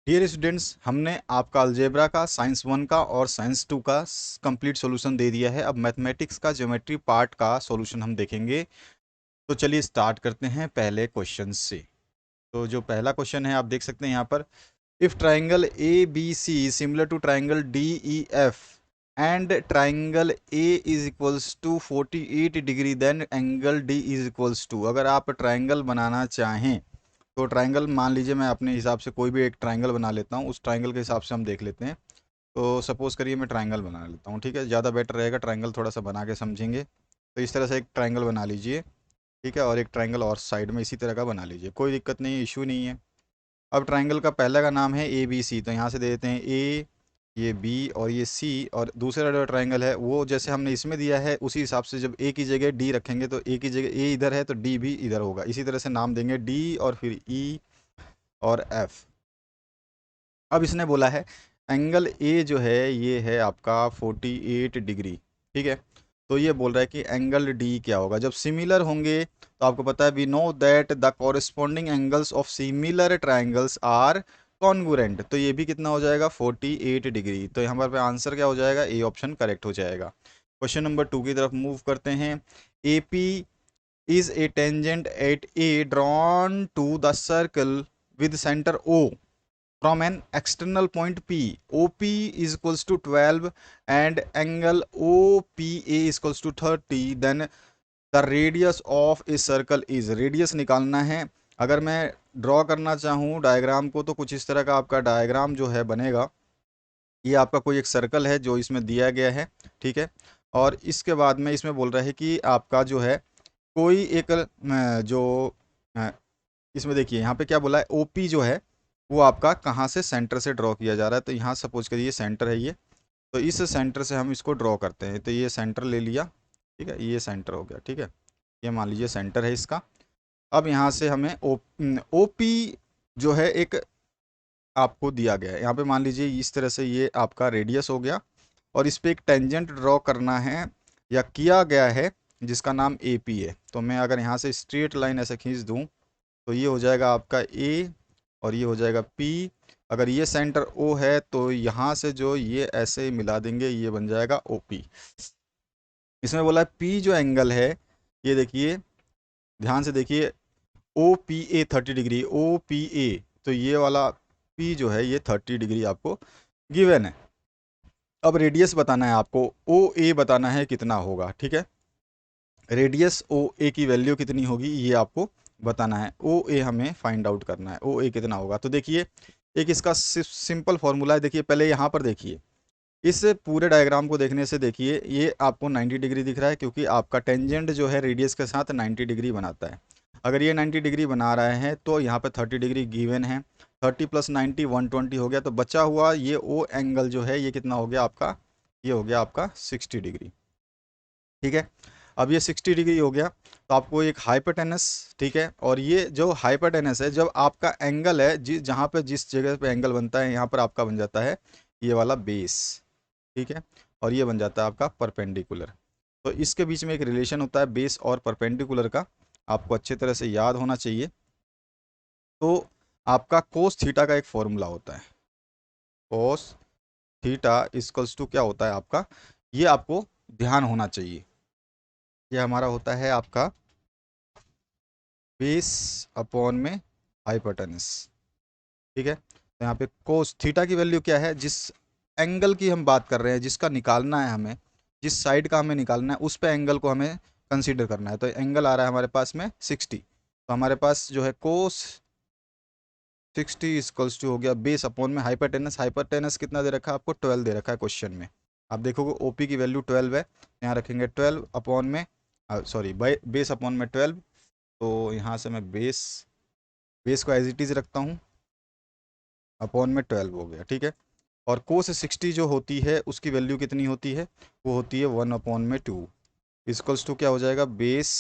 Dear students, हमने आपका algebra का, साइंस 1 का और साइंस 2 का कंप्लीट सॉल्यूशन दे दिया है। अब मैथमेटिक्स का ज्योमेट्री पार्ट का सॉल्यूशन हम देखेंगे। तो चलिए स्टार्ट करते हैं पहले क्वेश्चन से। तो जो पहला क्वेश्चन है आप देख सकते हैं यहाँ पर, if triangle A B C similar to triangle D E F and triangle A is equals to 48 degree, then angle D is equals to. अगर आप ट्राइंगल बनाना चाहें तो ट्राइंगल मान लीजिए, मैं अपने हिसाब से कोई भी एक ट्राइंगल बना लेता हूँ, उस ट्राइंगल के हिसाब से हम देख लेते हैं। तो सपोज़ करिए मैं ट्राइंगल बना लेता हूँ, ठीक है, ज़्यादा बेटर रहेगा, ट्राइंगल थोड़ा सा बना के समझेंगे। तो इस तरह से एक ट्राइंगल बना लीजिए, ठीक है, और एक ट्राइंगल और साइड में इसी तरह का बना लीजिए, कोई दिक्कत नहीं है, इशू नहीं है। अब ट्राइंगल का पहला का नाम है ए बी सी, तो यहाँ से दे देते हैं ए, ये बी और ये सी। और दूसरा जो ट्राइंगल है वो जैसे हमने इसमें दिया है उसी हिसाब से, जब ए की जगह डी रखेंगे तो ए की जगह ए इधर है तो डी भी इधर होगा, इसी तरह से नाम देंगे डी और फिर ई और एफ। अब इसने बोला है एंगल ए जो है ये है आपका 48 डिग्री, ठीक है। तो ये बोल रहा है कि एंगल डी क्या होगा जब सिमिलर होंगे। तो आपको पता है, we know that the corresponding angles of similar triangles are congruent. तो ये भी कितना हो जाएगा, 48 डिग्री। तो यहाँ पर आंसर क्या हो जाएगा, ए ऑप्शन करेक्ट हो जाएगा। क्वेश्चन नंबर 2 की तरफ मूव करते हैं। A P is a tangent at A drawn to the circle with center O from an external point P. OP is equals to 12 and angle OPA is equals to 30. Then the radius of a circle is, radius निकालना है। अगर मैं draw करना चाहूँ diagram को तो कुछ इस तरह का आपका डायग्राम जो है बनेगा। ये आपका कोई एक सर्कल है जो इसमें दिया गया है, ठीक है। और इसके बाद में इसमें बोल रहा है कि आपका जो है कोई एक जो अ, इसमें देखिए यहाँ पे क्या बोला है, ओपी जो है वो आपका कहाँ से, सेंटर से ड्रॉ किया जा रहा है। तो यहाँ सपोज करिए सेंटर है ये, तो इस सेंटर से हम इसको ड्रॉ करते हैं। तो ये सेंटर ले लिया, ठीक है, ये सेंटर हो गया, ठीक है, ये मान लीजिए सेंटर है इसका। अब यहाँ से हमें ओपी जो है एक आपको दिया गया है, यहाँ पे मान लीजिए इस तरह से ये आपका रेडियस हो गया और इस पे एक टेंजेंट ड्रॉ करना है या किया गया है जिसका नाम ए पी है। तो मैं अगर यहाँ से स्ट्रेट लाइन ऐसे खींच दूँ तो ये हो जाएगा आपका ए और ये हो जाएगा पी। अगर ये सेंटर ओ है तो यहाँ से जो ये ऐसे मिला देंगे, ये बन जाएगा ओ पी। इसमें बोला है पी जो एंगल है, ये देखिए ध्यान से देखिए, O P A 30 degree, O P A, तो ये वाला पी जो है ये 30 डिग्री आपको गिवन है। अब रेडियस बताना है आपको, ओ ए बताना है कितना होगा, ठीक है। रेडियस ओ ए की वैल्यू कितनी होगी ये आपको बताना है, ओ ए हमें फाइंड आउट करना है, ओ ए कितना होगा। तो देखिए एक इसका सिंपल फॉर्मूला है, देखिए पहले यहाँ पर देखिए, इस पूरे डायग्राम को देखने से देखिए ये आपको 90 डिग्री दिख रहा है क्योंकि आपका टेंजेंट जो है रेडियस के साथ 90 डिग्री बनाता है। अगर ये 90 डिग्री बना रहे हैं तो यहाँ पर 30 डिग्री गिवन है, 30 + 90 120 हो गया। तो बचा हुआ ये ओ एंगल जो है ये कितना हो गया आपका, ये हो गया आपका 60 डिग्री, ठीक है। अब ये 60 डिग्री हो गया तो आपको एक हाइपोटेनस, ठीक है, और ये जो हाइपोटेनस है जब आपका एंगल है जहाँ पे जिस जगह पे एंगल बनता है यहाँ पर आपका बन जाता है ये वाला बेस, ठीक है, और ये बन जाता है आपका परपेंडिकुलर। तो इसके बीच में एक रिलेशन होता है बेस और परपेंडिकुलर का, आपको अच्छे तरह से याद होना चाहिए। तो आपका कोस थीटा का एक फॉर्मूला होता है, कोस थीटा इक्वल्स टू क्या होता है आपका, ये आपको ध्यान होना चाहिए। ये हमारा होता है आपका बेस अपॉन में हाइपोटेनस, ठीक है। तो यहाँ पे कोस थीटा की वैल्यू क्या है, जिस एंगल की हम बात कर रहे हैं जिसका निकालना है हमें, जिस साइड का हमें निकालना है उस पे एंगल को हमें कंसीडर करना है। तो एंगल आ रहा है हमारे पास में 60, तो हमारे पास जो है कोस 60 इक्वल्स टू हो गया बेस अपॉन में हाइपोटेनस। हाइपोटेनस कितना दे रखा है आपको, 12 दे रखा है क्वेश्चन में। आप देखोगे ओपी की वैल्यू 12 है, यहाँ रखेंगे 12 अपॉन में, सॉरी बेस अपॉन में 12। तो यहाँ से मैं बेस बेस को एज इट इज़ रखता हूँ, अपॉन में 12 हो गया, ठीक है। और कोस 60 जो होती है उसकी वैल्यू कितनी होती है, वो होती है 1/2 इक्वल्स टू क्या हो जाएगा, बेस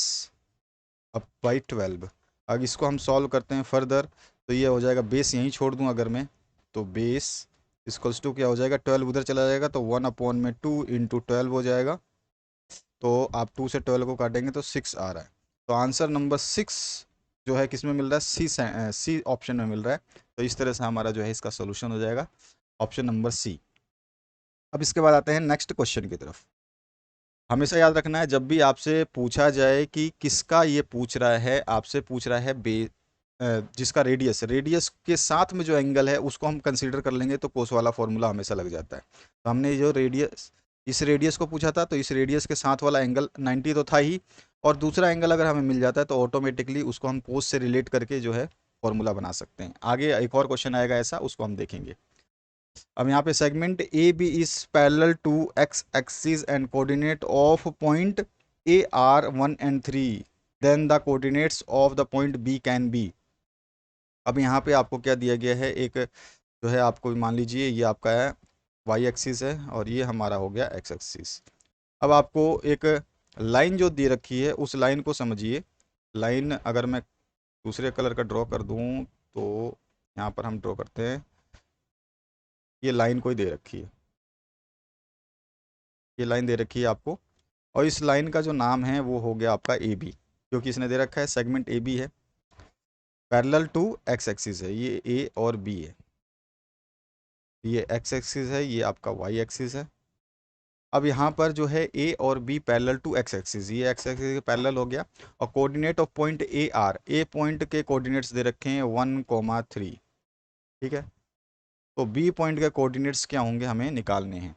अप बाई 12। अब इसको हम सॉल्व करते हैं फर्दर, तो ये हो जाएगा, बेस यहीं छोड़ दूँ अगर मैं, तो बेस इक्वल्स टू क्या हो जाएगा, 12 उधर चला जाएगा तो 1/2 इंटू 12 हो जाएगा। तो आप 2 से 12 को काटेंगे तो 6 आ रहा है। तो आंसर नंबर 6 जो है किस में मिल रहा है, सी ऑप्शन में मिल रहा है। तो इस तरह से हमारा जो है इसका सोल्यूशन हो जाएगा ऑप्शन नंबर सी। अब इसके बाद आते हैं नेक्स्ट क्वेश्चन की तरफ। हमेशा याद रखना है जब भी आपसे पूछा जाए कि किसका ये पूछ रहा है, आपसे पूछ रहा है जिसका रेडियस, रेडियस के साथ में जो एंगल है उसको हम कंसीडर कर लेंगे तो कोस वाला फॉर्मूला हमेशा लग जाता है। तो हमने जो रेडियस, इस रेडियस को पूछा था तो इस रेडियस के साथ वाला एंगल 90 तो था ही, और दूसरा एंगल अगर हमें मिल जाता है तो ऑटोमेटिकली उसको हम कोस से रिलेट करके जो है फॉर्मूला बना सकते हैं। आगे एक और क्वेश्चन आएगा ऐसा, उसको हम देखेंगे। अब यहाँ पे segment A B is parallel to X axis and coordinate of point A are 1 and 3, then the coordinates of the point B can be. अब यहाँ पे आपको क्या दिया गया है, एक जो है आपको मान लीजिए ये आपका है वाई एक्सिस है और ये हमारा हो गया एक्स एक्सिस। अब आपको एक लाइन जो दे रखी है उस लाइन को समझिए। लाइन अगर मैं दूसरे कलर का ड्रॉ कर दूँ तो यहाँ पर हम ड्रॉ करते हैं, ये लाइन कोई दे रखी है, ये लाइन दे रखी है आपको, और इस लाइन का जो नाम है वो हो गया आपका ए बी, क्योंकि इसने दे रखा है सेगमेंट ए बी है, पैरेलल टू एक्स एक्सिस है, ये ए और बी है, ये एक्स एक्सिस है, ये आपका वाई एक्सिस है। अब यहाँ पर जो है ए और B parallel to X axis, ये एक्स एक्सिस के पैरेलल हो गया, और coordinate of point A are, A point के कोऑर्डिनेट्स दे रखे हैं 1, 3, ठीक है। तो बी पॉइंट के कोऑर्डिनेट्स क्या होंगे हमें निकालने हैं।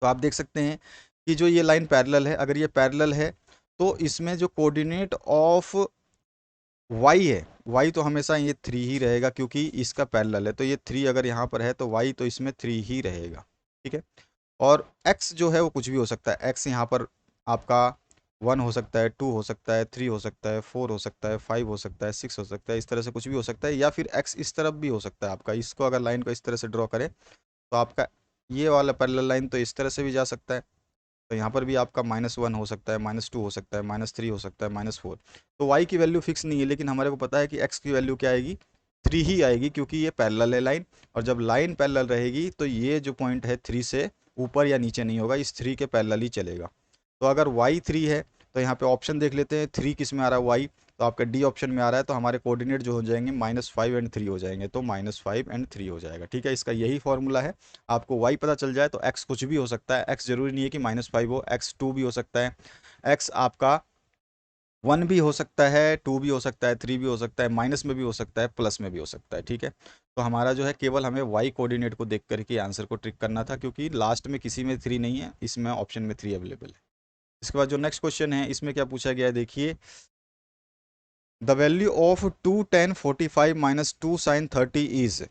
तो आप देख सकते हैं कि जो ये लाइन पैरेलल है, अगर ये पैरेलल है तो इसमें जो कोऑर्डिनेट ऑफ वाई है, वाई तो हमेशा ये 3 ही रहेगा क्योंकि इसका पैरेलल है, तो ये 3 अगर यहाँ पर है तो वाई तो इसमें 3 ही रहेगा, ठीक है। और एक्स जो है वो कुछ भी हो सकता है, एक्स यहाँ पर आपका 1 हो सकता है, 2 हो सकता है, 3 हो सकता है, 4 हो सकता है, 5 हो सकता है, 6 हो सकता है, इस तरह से कुछ भी हो सकता है, या फिर एक्स इस तरफ भी हो सकता है आपका। इसको अगर लाइन को इस तरह से ड्रॉ करें तो आपका ये वाला पैरेलल लाइन तो इस तरह से भी जा सकता है, तो यहाँ पर भी आपका -1 हो सकता है, -2 हो सकता है, -3 हो सकता है, -4। तो y की वैल्यू फिक्स नहीं है, लेकिन हमारे को पता है कि x की वैल्यू क्या आएगी, 3 ही आएगी, क्योंकि ये पैरेलल है लाइन, और जब लाइन पैरेलल रहेगी तो ये जो पॉइंट है 3 से ऊपर या नीचे नहीं होगा, इस 3 के पैरेलल ही चलेगा। तो अगर y 3 है तो यहाँ पे ऑप्शन देख लेते हैं, 3 किस में आ रहा है, y, तो आपका डी ऑप्शन में आ रहा है, तो हमारे कोऑर्डिनेट जो हो जाएंगे -5 and 3 हो जाएंगे, तो -5 and 3 हो जाएगा, ठीक है। इसका यही फॉर्मूला है। आपको y पता चल जाए तो x कुछ भी हो सकता है, x जरूरी नहीं है कि -5 हो, x 2 भी हो सकता है, x आपका 1 भी हो सकता है, 2 भी हो सकता है, 3 भी हो सकता है, माइनस में भी हो सकता है, प्लस में भी हो सकता है, ठीक है। तो हमारा जो है केवल हमें y कोऑर्डिनेट को देख करके आंसर को ट्रिक करना था, क्योंकि लास्ट में किसी में 3 नहीं है, इसमें ऑप्शन में 3 अवेलेबल है। इसके बाद जो नेक्स्ट क्वेश्चन है इसमें क्या पूछा गया है देखिए, the value of 2 tan 45 - 2 sin 30 is.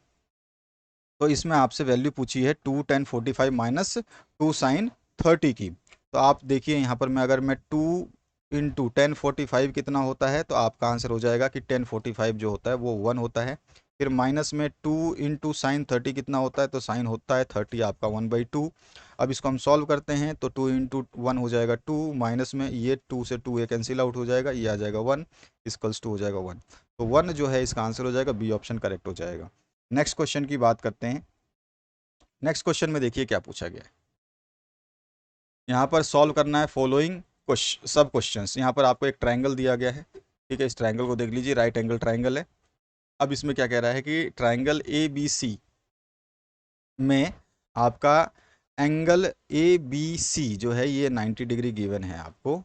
तो इसमें आपसे वैल्यू पूछी है 2 tan 45 - 2 sin 30 की। तो आप देखिए यहाँ पर मैं, अगर मैं 2 × tan 45 कितना होता है, तो आपका आंसर हो जाएगा कि tan 45 जो होता है वो 1 होता है। फिर माइनस में 2 × sin 30 कितना होता है, तो साइन होता है 30 आपका 1/2। अब इसको हम सॉल्व करते हैं तो 2 × 1 हो जाएगा 2, माइनस में ये 2 से 2 ये कैंसिल आउट हो जाएगा, ये आ जाएगा 1 = 2 हो जाएगा 1। तो 1 जो है इसका आंसर हो जाएगा, बी ऑप्शन करेक्ट हो जाएगा। नेक्स्ट क्वेश्चन की बात करते हैं। नेक्स्ट क्वेश्चन में देखिए क्या पूछा गया है। यहाँ पर सॉल्व करना है फॉलोइंग सब क्वेश्चंस। यहाँ पर आपको एक ट्रायंगल दिया गया है, ठीक है। इस ट्रायंगल को देख लीजिए, राइट एंगल ट्रायंगल है। अब इसमें क्या कह रहा है कि ट्रायंगल ए बी सी में आपका एंगल ए बी सी जो है ये 90 डिग्री गिवन है आपको,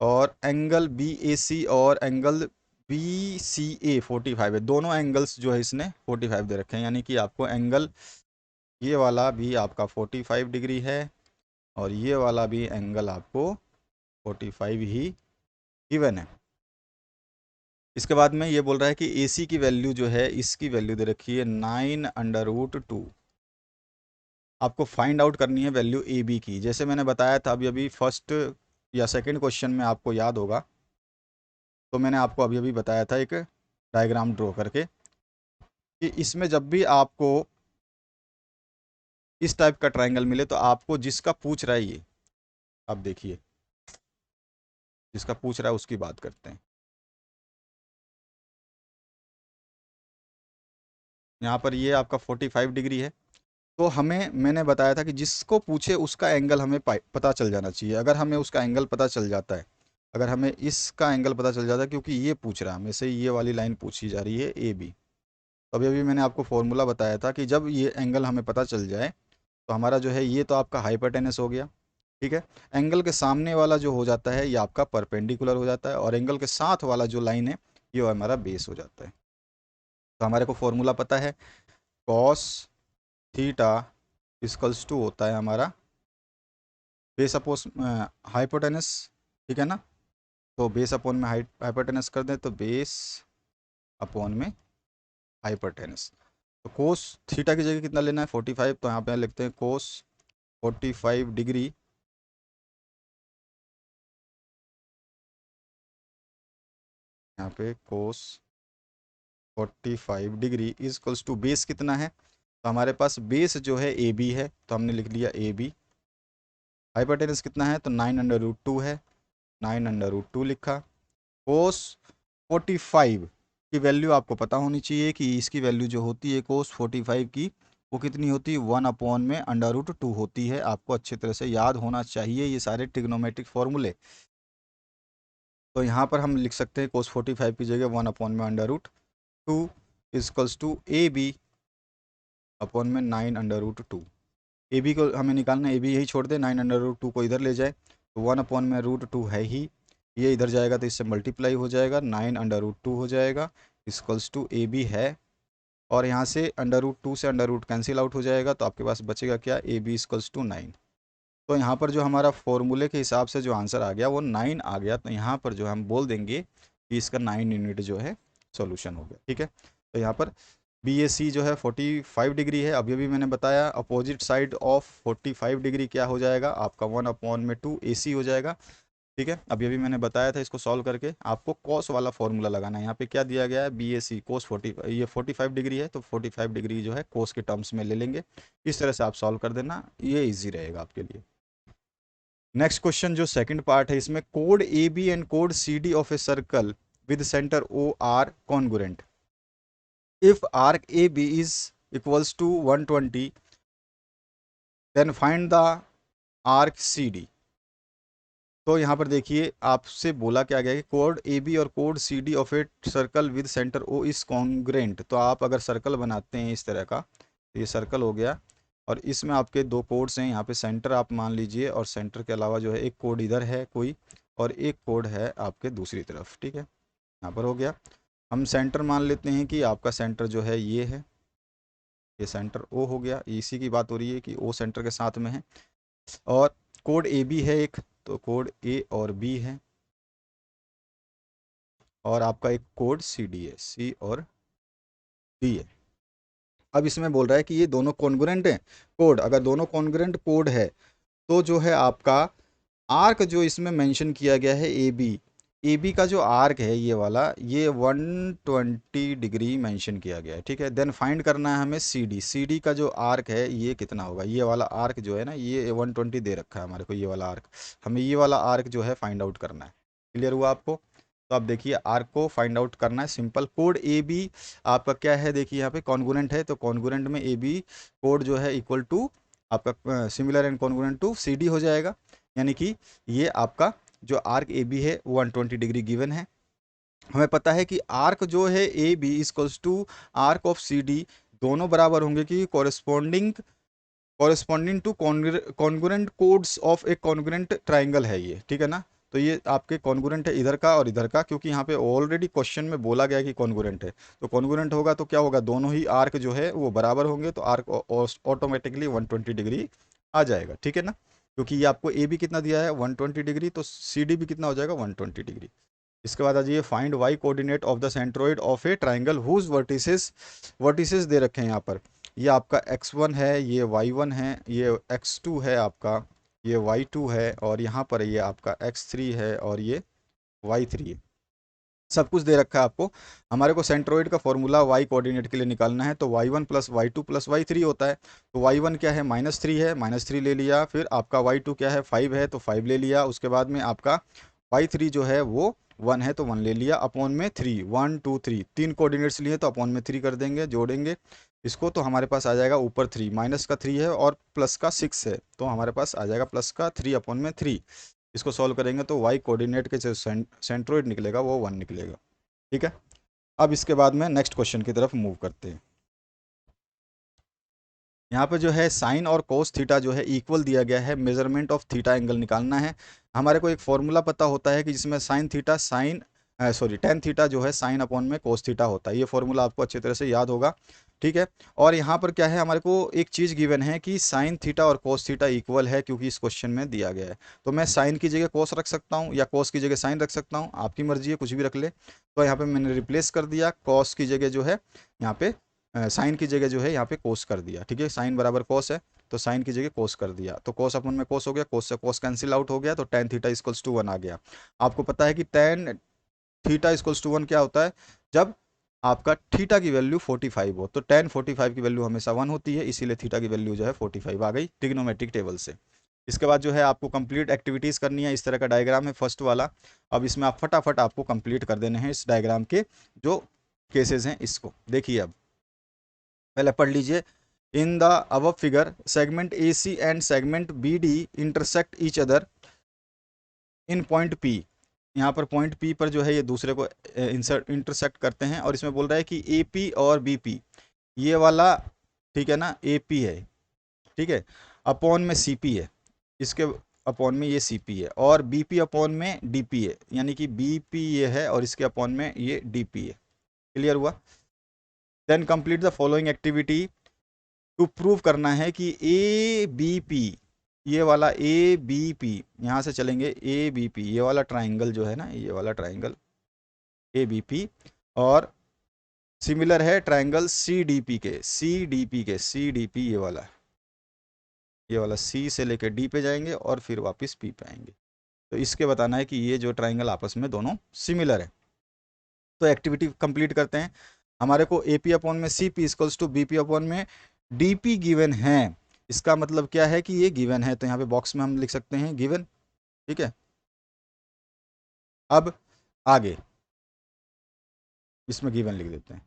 और एंगल बी ए सी और एंगल बी सी ए 45 है। दोनों एंगल्स जो है इसने 45 दे रखे हैं, यानी कि आपको एंगल ये वाला भी आपका 45 डिग्री है, और ये वाला भी एंगल आपको 45 ही गिवन है। इसके बाद में ये बोल रहा है कि AC की वैल्यू जो है, इसकी वैल्यू दे रखी है 9√2। आपको फाइंड आउट करनी है वैल्यू AB की। जैसे मैंने बताया था अभी अभी फर्स्ट या सेकंड क्वेश्चन में, आपको याद होगा तो मैंने आपको अभी अभी बताया था एक डायग्राम ड्रॉ करके, कि इसमें जब भी आपको इस टाइप का ट्राइंगल मिले तो आपको जिसका पूछ रहा है ये, आप देखिए जिसका पूछ रहा है उसकी बात करते हैं। यहाँ पर ये आपका 45 डिग्री है, तो हमें, मैंने बताया था कि जिसको पूछे उसका एंगल हमें पता चल जाना चाहिए। अगर हमें उसका एंगल पता चल जाता है, अगर हमें इसका एंगल पता चल जाता, क्योंकि ये पूछ रहा है हमें से, ये वाली लाइन पूछी जा रही है ए बी। तो अभी अभी मैंने आपको फॉर्मूला बताया था कि जब ये एंगल हमें पता चल जाए तो हमारा जो है ये तो आपका हाइपोटेनस हो गया, ठीक है। एंगल के सामने वाला जो हो जाता है ये आपका परपेंडिकुलर हो जाता है, और एंगल के साथ वाला जो लाइन है ये हमारा बेस हो जाता है। तो हमारे को फॉर्मूला पता है, कॉस थीटा इक्वल्स टू होता है हमारा बेस अपोस हाइपोटेनस, ठीक है ना। तो बेस अपॉन में हाइपोटेनस कर दें तो बेस अपॉन में हाइपोटेनस। तो कोस थीटा की जगह कितना लेना है 45, तो यहाँ पे लिखते हैं कोस 45 डिग्री यहाँ पे cos 45 degree is equals to base कितना है, तो हमारे पास बेस जो है ए बी है, तो हमने लिख लिया ए बी। हाइपोटेनस कितना है तो 9√2 है, 9√2 लिखा। कोस 45 की वैल्यू आपको पता होनी चाहिए कि इसकी वैल्यू जो होती है कोस 45 की वो कितनी होती है, 1 में √2 होती है। आपको अच्छी तरह से याद होना चाहिए ये सारे ट्रिग्नोमेट्रिक फॉर्मूले। तो यहाँ पर हम लिख सकते हैं कोस 45 की जगह 1 में √2 equals to A B upon में 9√2। ए बी को हमें निकालना है, ए बी यही छोड़ दे, 9√2 को इधर ले जाए तो 1/√2 है ही, ये इधर जाएगा तो इससे मल्टीप्लाई हो जाएगा, 9√2 हो जाएगा इक्वल्स टू ए बी है। और यहाँ से √2 से अंडर कैंसिल आउट हो जाएगा, तो आपके पास बचेगा क्या, ए बी इक्वल्स टू 9। तो यहाँ पर जो हमारा फॉर्मूले के हिसाब से जो आंसर आ गया वो 9 आ गया। तो यहाँ पर जो हम बोल देंगे कि इसका 9 यूनिट जो है सॉल्यूशन हो गया, ठीक है। तो यहाँ पर बी ए सी जो है 45 डिग्री है। अभी अभी मैंने बताया अपोजिट साइड ऑफ 45 डिग्री क्या हो जाएगा आपका 1/2 ए सी हो जाएगा, ठीक है। अभी अभी मैंने बताया था इसको सॉल्व करके आपको कॉस वाला फॉर्मूला लगाना है। यहाँ पे क्या दिया गया है, बी ए सी कोस 40, ये 45 डिग्री है तो 45 डिग्री जो है कोस के टर्म्स में ले लेंगे। इस तरह से आप सॉल्व कर देना, ये ईजी रहेगा आपके लिए। नेक्स्ट क्वेश्चन जो सेकंड पार्ट है, इसमें code A B and code C D of a circle with centre O are congruent if arc AB is equals to 120 then find the arc CD। तो यहाँ पर देखिए आपसे बोला क्या गया कि कोड ए बी और कोड C D of a circle with centre O is congruent. तो आप अगर सर्कल बनाते हैं इस तरह का, तो ये सर्कल हो गया और इसमें आपके दो कोड्स हैं, यहाँ पे सेंटर आप मान लीजिए और सेंटर के अलावा जो है एक कोड इधर है कोई और एक कोड है आपके दूसरी तरफ, ठीक है। यहाँ पर हो गया, हम सेंटर मान लेते हैं कि आपका सेंटर जो है ये है, ये सेंटर ओ हो गया, इसी की बात हो रही है कि ओ सेंटर के साथ में है। और कोड ए बी है एक, तो कोड ए और बी है, और आपका एक कोड सी डी है, सी और डी है। अब इसमें बोल रहा है कि ये दोनों कॉन्ग्रुएंट हैं कोड। अगर दोनों कॉन्ग्रुएंट कोड है तो जो है आपका आर्क जो इसमें मेंशन किया गया है ए बी का जो आर्क है ये वाला, ये 120 डिग्री मेंशन किया गया है, ठीक है। देन फाइंड करना है हमें सी डी का जो आर्क है ये कितना होगा। ये वाला आर्क जो है ना, ये 120 दे रखा है हमारे को, ये वाला आर्क, हमें ये वाला आर्क जो है फाइंड आउट करना है। क्लियर हुआ आपको। तो आप देखिए आर्क को फाइंड आउट करना है, सिंपल। कोड ए बी आपका क्या है, देखिए यहाँ पे कॉन्ग्रुएंट है, तो कॉन्ग्रुएंट में ए बी कोड जो है इक्वल टू आपका similar and congruent to C D हो जाएगा। यानी कि ये आपका जो आर्क ए बी है 120 डिग्री गिवन है। हमें पता है कि आर्क जो है A B equals to arc of C D दोनों बराबर होंगे कि corresponding to congruent chords of a congruent triangle है ये, ठीक है ना। तो ये आपके कॉन्ग्रुएंट है इधर का और इधर का, क्योंकि यहाँ पे ऑलरेडी क्वेश्चन में बोला गया कि कॉन्ग्रुएंट है। तो कॉन्ग्रुएंट होगा तो क्या होगा, दोनों ही आर्क जो है वो बराबर होंगे, तो आर्क ऑटोमेटिकली 120 डिग्री आ जाएगा, ठीक है ना। क्योंकि ये आपको ए बी कितना दिया है 120 डिग्री, तो सी डी भी कितना हो जाएगा 120 डिग्री। इसके बाद आ जाइए find y coordinate of the centroid of a triangle whose vertices दे रखे हैं यहाँ पर। ये आपका x1 है, ये y1 है, ये x2 है आपका, ये y2 है, और यहाँ पर ये आपका x3 है और ये y3 है। सब कुछ दे रखा है आपको। हमारे को सेंट्रोइड का फॉर्मूला y कोऑर्डिनेट के लिए निकालना है, तो y1 plus y2 plus y3 होता है। तो y1 क्या है -3 है, -3 ले लिया। फिर आपका y2 क्या है 5 है, तो 5 ले लिया। उसके बाद में आपका y3 जो है वो 1 है, तो 1 ले लिया। अपॉन में 3, 1 2 3 तीन कोऑर्डिनेट्स लिए तो अपॉन में 3 कर देंगे, जोड़ेंगे इसको, तो हमारे पास आ जाएगा ऊपर 3, माइनस का 3 है और प्लस का 6 है, तो हमारे पास आ जाएगा प्लस का 3 अपॉन में 3। इसको सॉल्व करेंगे तो वाई कोऑर्डिनेट के जो सेंट्रोइड निकलेगा वो 1 निकलेगा। ठीक है, अब इसके बाद में नेक्स्ट क्वेश्चन की तरफ मूव करते हैं। यहाँ पर जो है साइन और कोस थीटा जो है इक्वल दिया गया है, मेजरमेंट ऑफ थीटा एंगल निकालना है। हमारे को एक फॉर्मूला पता होता है कि जिसमें साइन थीटा टेन थीटा जो है साइन अपॉन में कोस थीटा होता है। ये फॉर्मूला आपको अच्छी तरह से याद होगा। ठीक है, और यहाँ पर क्या है, हमारे को एक चीज़ गिवन है कि साइन थीटा और कोस थीटा इक्वल है, क्योंकि इस क्वेश्चन में दिया गया है। तो मैं साइन की जगह कोस रख सकता हूँ या कोस की जगह साइन रख सकता हूँ, आपकी मर्जी है, कुछ भी रख ले। तो यहाँ पे मैंने रिप्लेस कर दिया, कॉस की जगह जो है यहाँ पे साइन की जगह जो है यहाँ पे कोस कर दिया। ठीक है, साइन बराबर कोस है तो साइन की जगह कोस कर दिया, तो कोस अपन में कोस हो गया, कोस से कोस कैंसिल आउट हो गया, तो टेन थीटा इक्वल्स टू 1 आ गया। आपको पता है कि टेन थीटा इक्वल्स टू 1 क्या होता है, जब आपका थीटा की वैल्यू 45 हो तो टेन 45 की वैल्यू हमेशा 1 होती है, इसीलिए थीटा की वैल्यू जो है 45 आ गई ट्रिग्नोमेट्रिक टेबल से। इसके बाद जो है आपको कंप्लीट एक्टिविटीज़ करनी है। इस तरह का डायग्राम है फर्स्ट वाला। अब इसमें आप फटाफट आपको कंप्लीट कर देने हैं इस डायग्राम के जो केसेस हैं, इसको देखिए। अब पहले पढ़ लीजिए। In the above figure segment A C and segment B D intersect each other in point P. यहाँ पर पॉइंट पी पर जो है ये दूसरे को इंटरसेक्ट करते हैं, और इसमें बोल रहा है कि ए पी और बी पी ये वाला, ठीक है ना, ए पी है, ठीक है, अपॉन में सी पी है, इसके अपॉन में ये सी पी है, और बी पी अपॉन में डी पी है, यानी कि बी पी ये है और इसके अपॉन में ये डी पी है। क्लियर हुआ? Then complete the following activity to prove करना है कि ए बी पी, ये वाला ए बी पी, यहाँ से चलेंगे ए बी पी, ये वाला ट्राइंगल जो है ना, ये वाला ट्राइंगल ए बी पी, और सिमिलर है ट्राइंगल सी डी पी के, सी डी पी ये वाला सी से लेकर डी पे जाएंगे और फिर वापस पी पे आएंगे। तो इसके बताना है कि ये जो ट्राइंगल आपस में दोनों सिमिलर है। तो एक्टिविटी कंप्लीट करते हैं। हमारे को ए पी अपॉन में C P equals to B P upon में डी पी गिवन है। इसका मतलब क्या है कि ये गिवन है, तो यहाँ पे बॉक्स में हम लिख सकते हैं गिवन। ठीक है, अब आगे इसमें गिवन लिख देते हैं।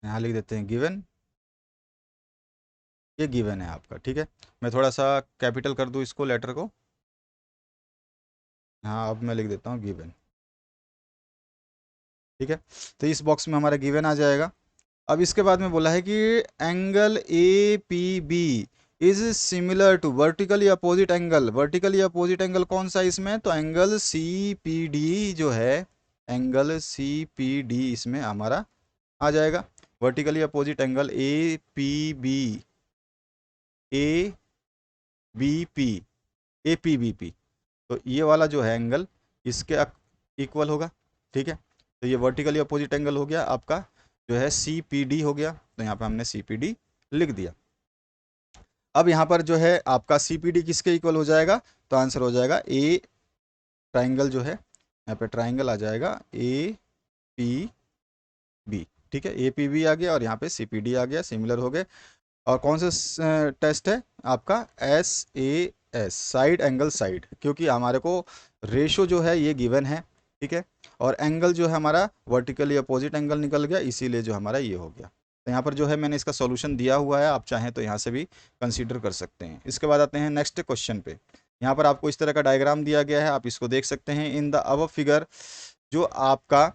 यहाँ लिख देते हैं गिवन, ये गिवन है आपका। ठीक है, मैं थोड़ा सा कैपिटल कर दूँ इसको, लेटर को। हाँ, अब मैं लिख देता हूँ गिवन। ठीक है, तो इस बॉक्स में हमारा गिवन आ जाएगा। अब इसके बाद में बोला है कि angle A P B is similar to vertically opposite angle. Vertically opposite angle कौन सा है इसमें, तो एंगल सी पी डी जो है, एंगल सी पी डी इसमें हमारा आ जाएगा। Vertically opposite angle A P B, A B P, A P B P, तो ये वाला जो है एंगल इसके इक्वल होगा। ठीक है, तो ये वर्टिकली अपोजिट एंगल हो गया आपका, जो है सी पी डी हो गया, तो यहाँ पे हमने सी पी डी लिख दिया। अब यहाँ पर जो है आपका सी पी डी किसके इक्वल हो जाएगा, तो आंसर हो जाएगा ए, ट्राइंगल जो है यहाँ पे ट्राइंगल आ जाएगा ए पी बी। ठीक है, ए पी बी आ गया और यहाँ पे सी पी डी आ गया, सिमिलर हो गए। और कौन सा टेस्ट है आपका, S A S, side angle side, क्योंकि हमारे को रेशो जो है ये गिवन है। ठीक है, और एंगल जो है हमारा वर्टिकली अपोजिट एंगल निकल गया, इसीलिए जो हमारा ये हो गया। तो यहाँ पर जो है मैंने इसका सॉल्यूशन दिया हुआ है, आप चाहें तो यहाँ से भी कंसीडर कर सकते हैं। इसके बाद आते हैं नेक्स्ट क्वेश्चन पे। यहाँ पर आपको इस तरह का डायग्राम दिया गया है, आप इसको देख सकते हैं। इन द अबव फिगर जो आपका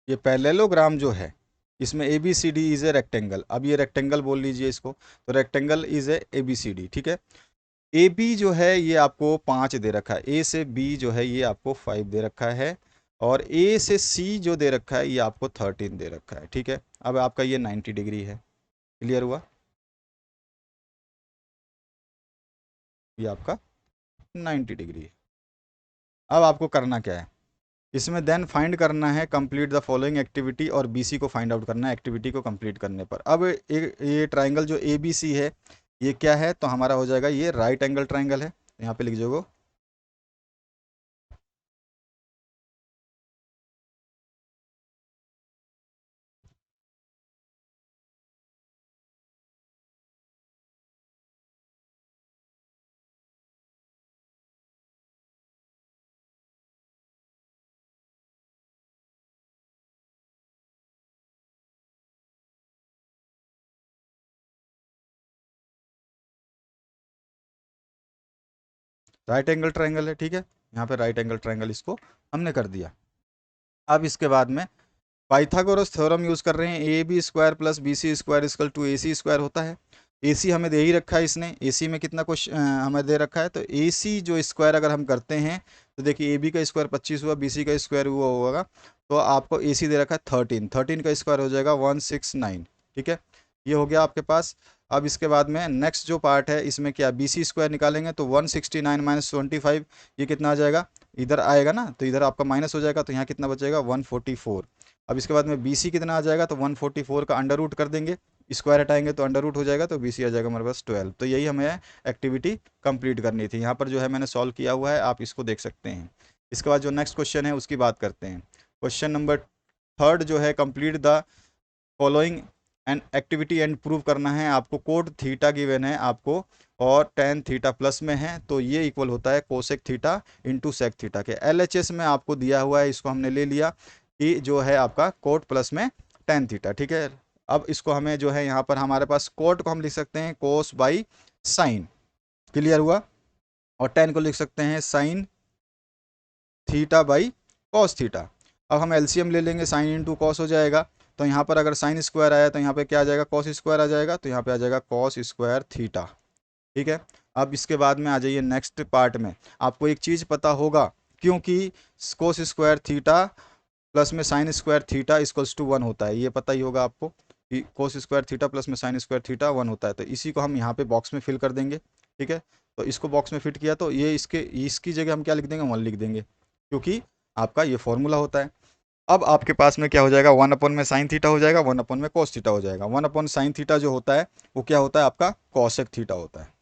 ये पैरेललोग्राम जो है, इसमें A B C D is a rectangle. अब ये रेक्टेंगल बोल लीजिए इसको, तो rectangle is A B C D. ठीक है, ए बी जो है ये आपको 5 दे रखा है, ए से बी जो है ये आपको 5 दे रखा है, और ए से सी जो दे रखा है ये आपको 13 दे रखा है। ठीक है, अब आपका ये 90 डिग्री है। क्लियर हुआ? ये आपका 90 डिग्री है। अब आपको करना क्या है, इसमें देन फाइंड करना है कंप्लीट द फॉलोइंग एक्टिविटी, और बीसी को फाइंड आउट करना है एक्टिविटी को कंप्लीट करने पर। अब ये ट्राइंगल जो ए बी सी है ये क्या है, तो हमारा हो जाएगा ये राइट एंगल ट्राइंगल है। यहाँ पे लिख दो। राइट एंगल ट्रायंगल है, ठीक है, यहाँ पे राइट एंगल ट्रायंगल इसको हमने कर दिया। अब इसके बाद में पाइथागोरस थ्योरम यूज कर रहे हैं, A B square plus B C square equal to A C square होता है। ए सी हमें दे ही रखा है इसने, ए सी में कितना कुछ हमें दे रखा है, तो ए सी जो स्क्वायर अगर हम करते हैं तो देखिए ए बी का स्क्वायर 25 हुआ, बी सी का स्क्वायर हुआ होगा, तो आपको ए सी दे रखा है 13, 13 का स्क्वायर हो जाएगा 169, ठीक है, ये हो गया आपके पास। अब इसके बाद में नेक्स्ट जो पार्ट है इसमें क्या, बी सी स्क्वायर निकालेंगे तो 169 माइनस 25, ये कितना आ जाएगा, इधर आएगा ना, तो इधर आपका माइनस हो जाएगा, तो यहाँ कितना बचेगा 144। अब इसके बाद में बी सी कितना आ जाएगा, तो 144 का अंडर रूट कर देंगे, स्क्वायर हटाएंगे तो अंडर रूट हो जाएगा, तो बी सी आ जाएगा हमारे पास 12। तो यही हमें एक्टिविटी कंप्लीट करनी थी, यहाँ पर जो है मैंने सॉल्व किया हुआ है, आप इसको देख सकते हैं। इसके बाद जो नेक्स्ट क्वेश्चन है उसकी बात करते हैं। क्वेश्चन नंबर थर्ड जो है, complete the following and activity and prove करना है आपको। कोड थीटा गिवन है आपको और टेन थीटा प्लस में है, तो ये इक्वल होता है cosec theta into sec theta के। एलएचएस में आपको दिया हुआ है, इसको हमने ले लिया कि जो है आपका कोट प्लस में टेन थीटा, ठीक है। अब इसको हमें जो है यहाँ पर हमारे पास कोट को हम लिख सकते हैं कोस बाई साइन, क्लियर हुआ, और टेन को लिख सकते हैं sine theta by cos theta. अब हम एलसीएम ले लेंगे, साइन इंटू कॉस हो जाएगा, तो यहाँ पर अगर साइन स्क्वायर आया तो यहाँ पे क्या आ जाएगा, कॉस स्क्वायर आ जाएगा, तो यहाँ पे आ जाएगा कॉस स्क्वायर थीटा, ठीक है। अब इसके बाद में आ जाइए नेक्स्ट पार्ट में, आपको एक चीज़ पता होगा, क्योंकि कोस स्क्वायर थीटा प्लस में sine square theta equals to 1 होता है, ये पता ही होगा आपको कि कोस स्क्वायर थीटा प्लस में साइन स्क्वायर थीटा 1 होता है, तो इसी को हम यहाँ पे बॉक्स में फिल कर देंगे, ठीक है। तो इसको बॉक्स में फिट किया तो ये इसकी जगह हम क्या लिख देंगे, 1 लिख देंगे, क्योंकि आपका ये फॉर्मूला होता है। अब आपके पास में क्या हो जाएगा, 1 अपॉन में साइन थीटा हो जाएगा, 1 अपॉन में कॉस थीटा हो जाएगा। 1 अपॉन साइन थीटा जो होता है वो क्या होता है, आपका कॉसेक थीटा होता है,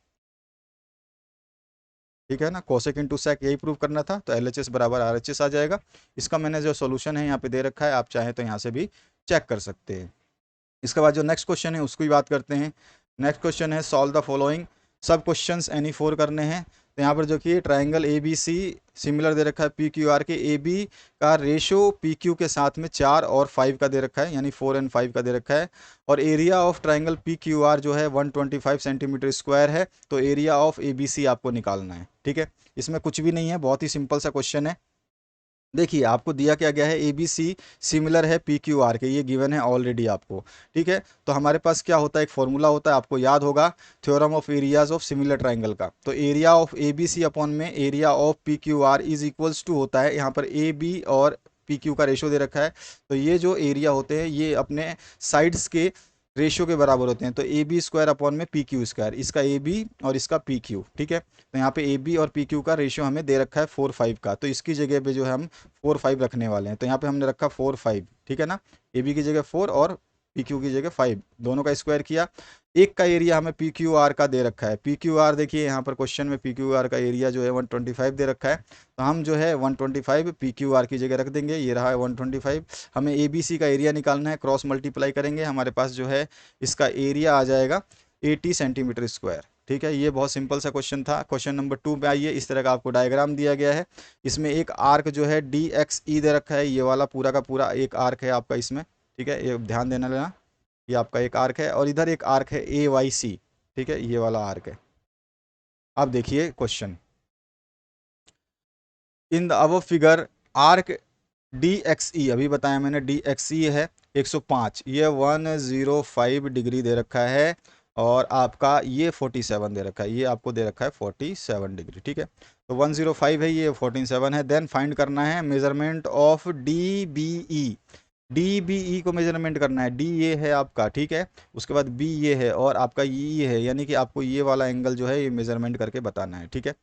ठीक है ना। कोसेक इंटू सेक यही प्रूव करना था, तो एलएचएस बराबर आरएचएस आ जाएगा। इसका मैंने जो सोल्यूशन है यहाँ पे दे रखा है, आप चाहें तो यहाँ से भी चेक कर सकते हैं। इसके बाद जो नेक्स्ट क्वेश्चन है उसको ही बात करते हैं। नेक्स्ट क्वेश्चन है solve the following sub questions any four करने हैं। तो यहाँ पर जो कि triangle A B C similar दे रखा है पी क्यू आर के, ए बी का रेशो पी क्यू के साथ में 4 और 5 का दे रखा है, यानी 4 और 5 का दे रखा है, और area of triangle P Q R जो है 125 सेंटीमीटर स्क्वायर है, तो area of A B C आपको निकालना है, ठीक है। इसमें कुछ भी नहीं है, बहुत ही सिंपल सा क्वेश्चन है। देखिए आपको दिया क्या गया है, ए बी सी सिमिलर है पी क्यू आर के, ये गिवन है ऑलरेडी आपको, ठीक है। तो हमारे पास क्या होता है, एक फॉर्मूला होता है, आपको याद होगा, theorem of areas of similar triangle का। तो area of A B C upon में area of P Q R is equals to होता है, यहाँ पर ए बी और पी क्यू का रेशो दे रखा है, तो ये जो एरिया होते हैं ये अपने साइड्स के रेशियो के बराबर होते हैं। तो ए बी स्क्वायर अपॉन में पी क्यू स्क्वायर, इसका ए बी और इसका पी क्यू, ठीक है। तो यहाँ पे ए बी और पी क्यू का रेशियो हमें दे रखा है 4-5 का, तो इसकी जगह पे जो है हम 4-5 रखने वाले हैं, तो यहाँ पे हमने रखा 4-5, ठीक है ना। ए बी की जगह 4 और पी क्यू की जगह 5, दोनों का स्क्वायर किया। एक का एरिया हमें पी क्यू आर का दे रखा है, पी क्यू आर देखिए यहाँ पर क्वेश्चन में पी क्यू आर का एरिया जो है 125 दे रखा है, तो हम जो है 125 पी क्यू आर की जगह रख देंगे, ये रहा है 125। हमें ए बी सी का एरिया निकालना है, क्रॉस मल्टीप्लाई करेंगे, हमारे पास जो है इसका एरिया आ जाएगा 80 सेंटीमीटर स्क्वायर, ठीक है। ये बहुत सिंपल सा क्वेश्चन था। क्वेश्चन नंबर 2 पे आइए, इस तरह का आपको डायग्राम दिया गया है, इसमें एक आर्क जो है डी एक्स ई दे रखा है, ये वाला पूरा का पूरा एक आर्क है आपका इसमें, ठीक है, ये ध्यान देना लेना, ये आपका एक आर्क है, और इधर एक आर्क है ए वाई सी, ठीक है, ये वाला आर्क है। अब देखिए question, in the above figure arc D X E, अभी बताया मैंने डी एक्स ई है 105, ये 105 डिग्री दे रखा है, और आपका ये 47 दे रखा है, ये आपको दे रखा है 47 डिग्री, ठीक है। तो 105 है, ये 47 है। देन फाइंड करना है measurement of D B E, D B E को मेजरमेंट करना है, डी ये है आपका, ठीक है, उसके बाद बी ये है, और आपका ई है, यानी कि आपको ये वाला एंगल जो है ये मेजरमेंट करके बताना है, ठीक है।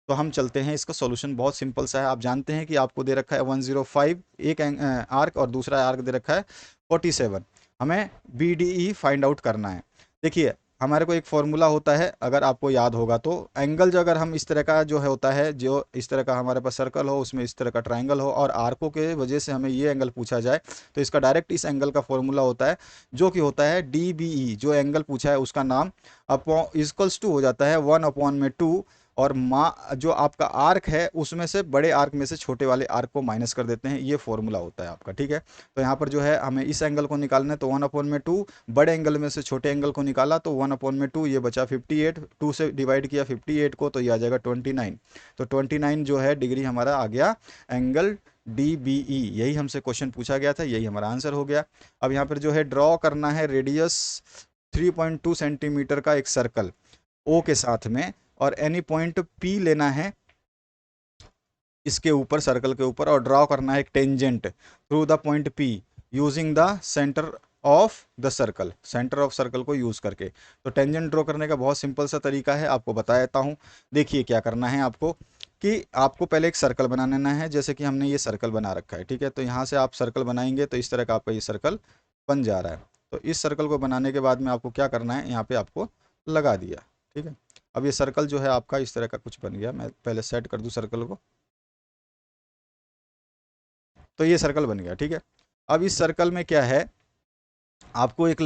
तो हम चलते हैं, इसका सॉल्यूशन बहुत सिंपल सा है। आप जानते हैं कि आपको दे रखा है 105 एक आर्क, और दूसरा आर्क दे रखा है 47, हमें B D E find out करना है। देखिए हमारे को एक फॉर्मूला होता है, अगर आपको याद होगा तो, एंगल जो अगर हम इस तरह का जो है होता है, जो इस तरह का हमारे पास सर्कल हो, उसमें इस तरह का ट्राइंगल हो, और आर्कों के वजह से हमें ये एंगल पूछा जाए, तो इसका डायरेक्ट इस एंगल का फॉर्मूला होता है, जो कि होता है डी बी ई, जो एंगल पूछा है उसका नाम अपॉन इक्वल्स टू हो जाता है 1/2 और जो आपका आर्क है उसमें से बड़े आर्क में से छोटे वाले आर्क को माइनस कर देते हैं, ये फॉर्मूला होता है आपका, ठीक है। तो यहाँ पर जो है हमें इस एंगल को निकालना है, तो 1/2, बड़े एंगल में से छोटे एंगल को निकाला तो 1/2, ये बचा 58, 2 से डिवाइड किया 58 को, तो ये आ जाएगा 29। तो 29 जो है डिग्री हमारा आ गया एंगल DBE। यही हमसे क्वेश्चन पूछा गया था, यही हमारा आंसर हो गया। अब यहाँ पर जो है ड्रॉ करना है रेडियस 3.2 सेंटीमीटर का एक सर्कल O के साथ में, और एनी पॉइंट P लेना है इसके ऊपर, सर्कल के ऊपर, और ड्रॉ करना है एक tangent through the point P using the centre of the circle, centre of circle को यूज करके। तो टेंजेंट ड्रॉ करने का बहुत सिंपल सा तरीका है, आपको बता देता हूँ। देखिए क्या करना है आपको, कि आपको पहले एक सर्कल बना लेना है, जैसे कि हमने ये सर्कल बना रखा है, ठीक है। तो यहाँ से आप सर्कल बनाएंगे तो इस तरह का आपका ये सर्कल बन जा रहा है। तो इस सर्कल को बनाने के बाद में आपको क्या करना है, यहाँ पे आपको लगा दिया, ठीक है। अब ये सर्कल जो है आपका इस तरह का कुछ बन गया। मैं पहले सेट कर दूं सर्कल को, तो ये सर्कल बन गया, ठीक है। अब इस सर्कल में क्या है, आपको एक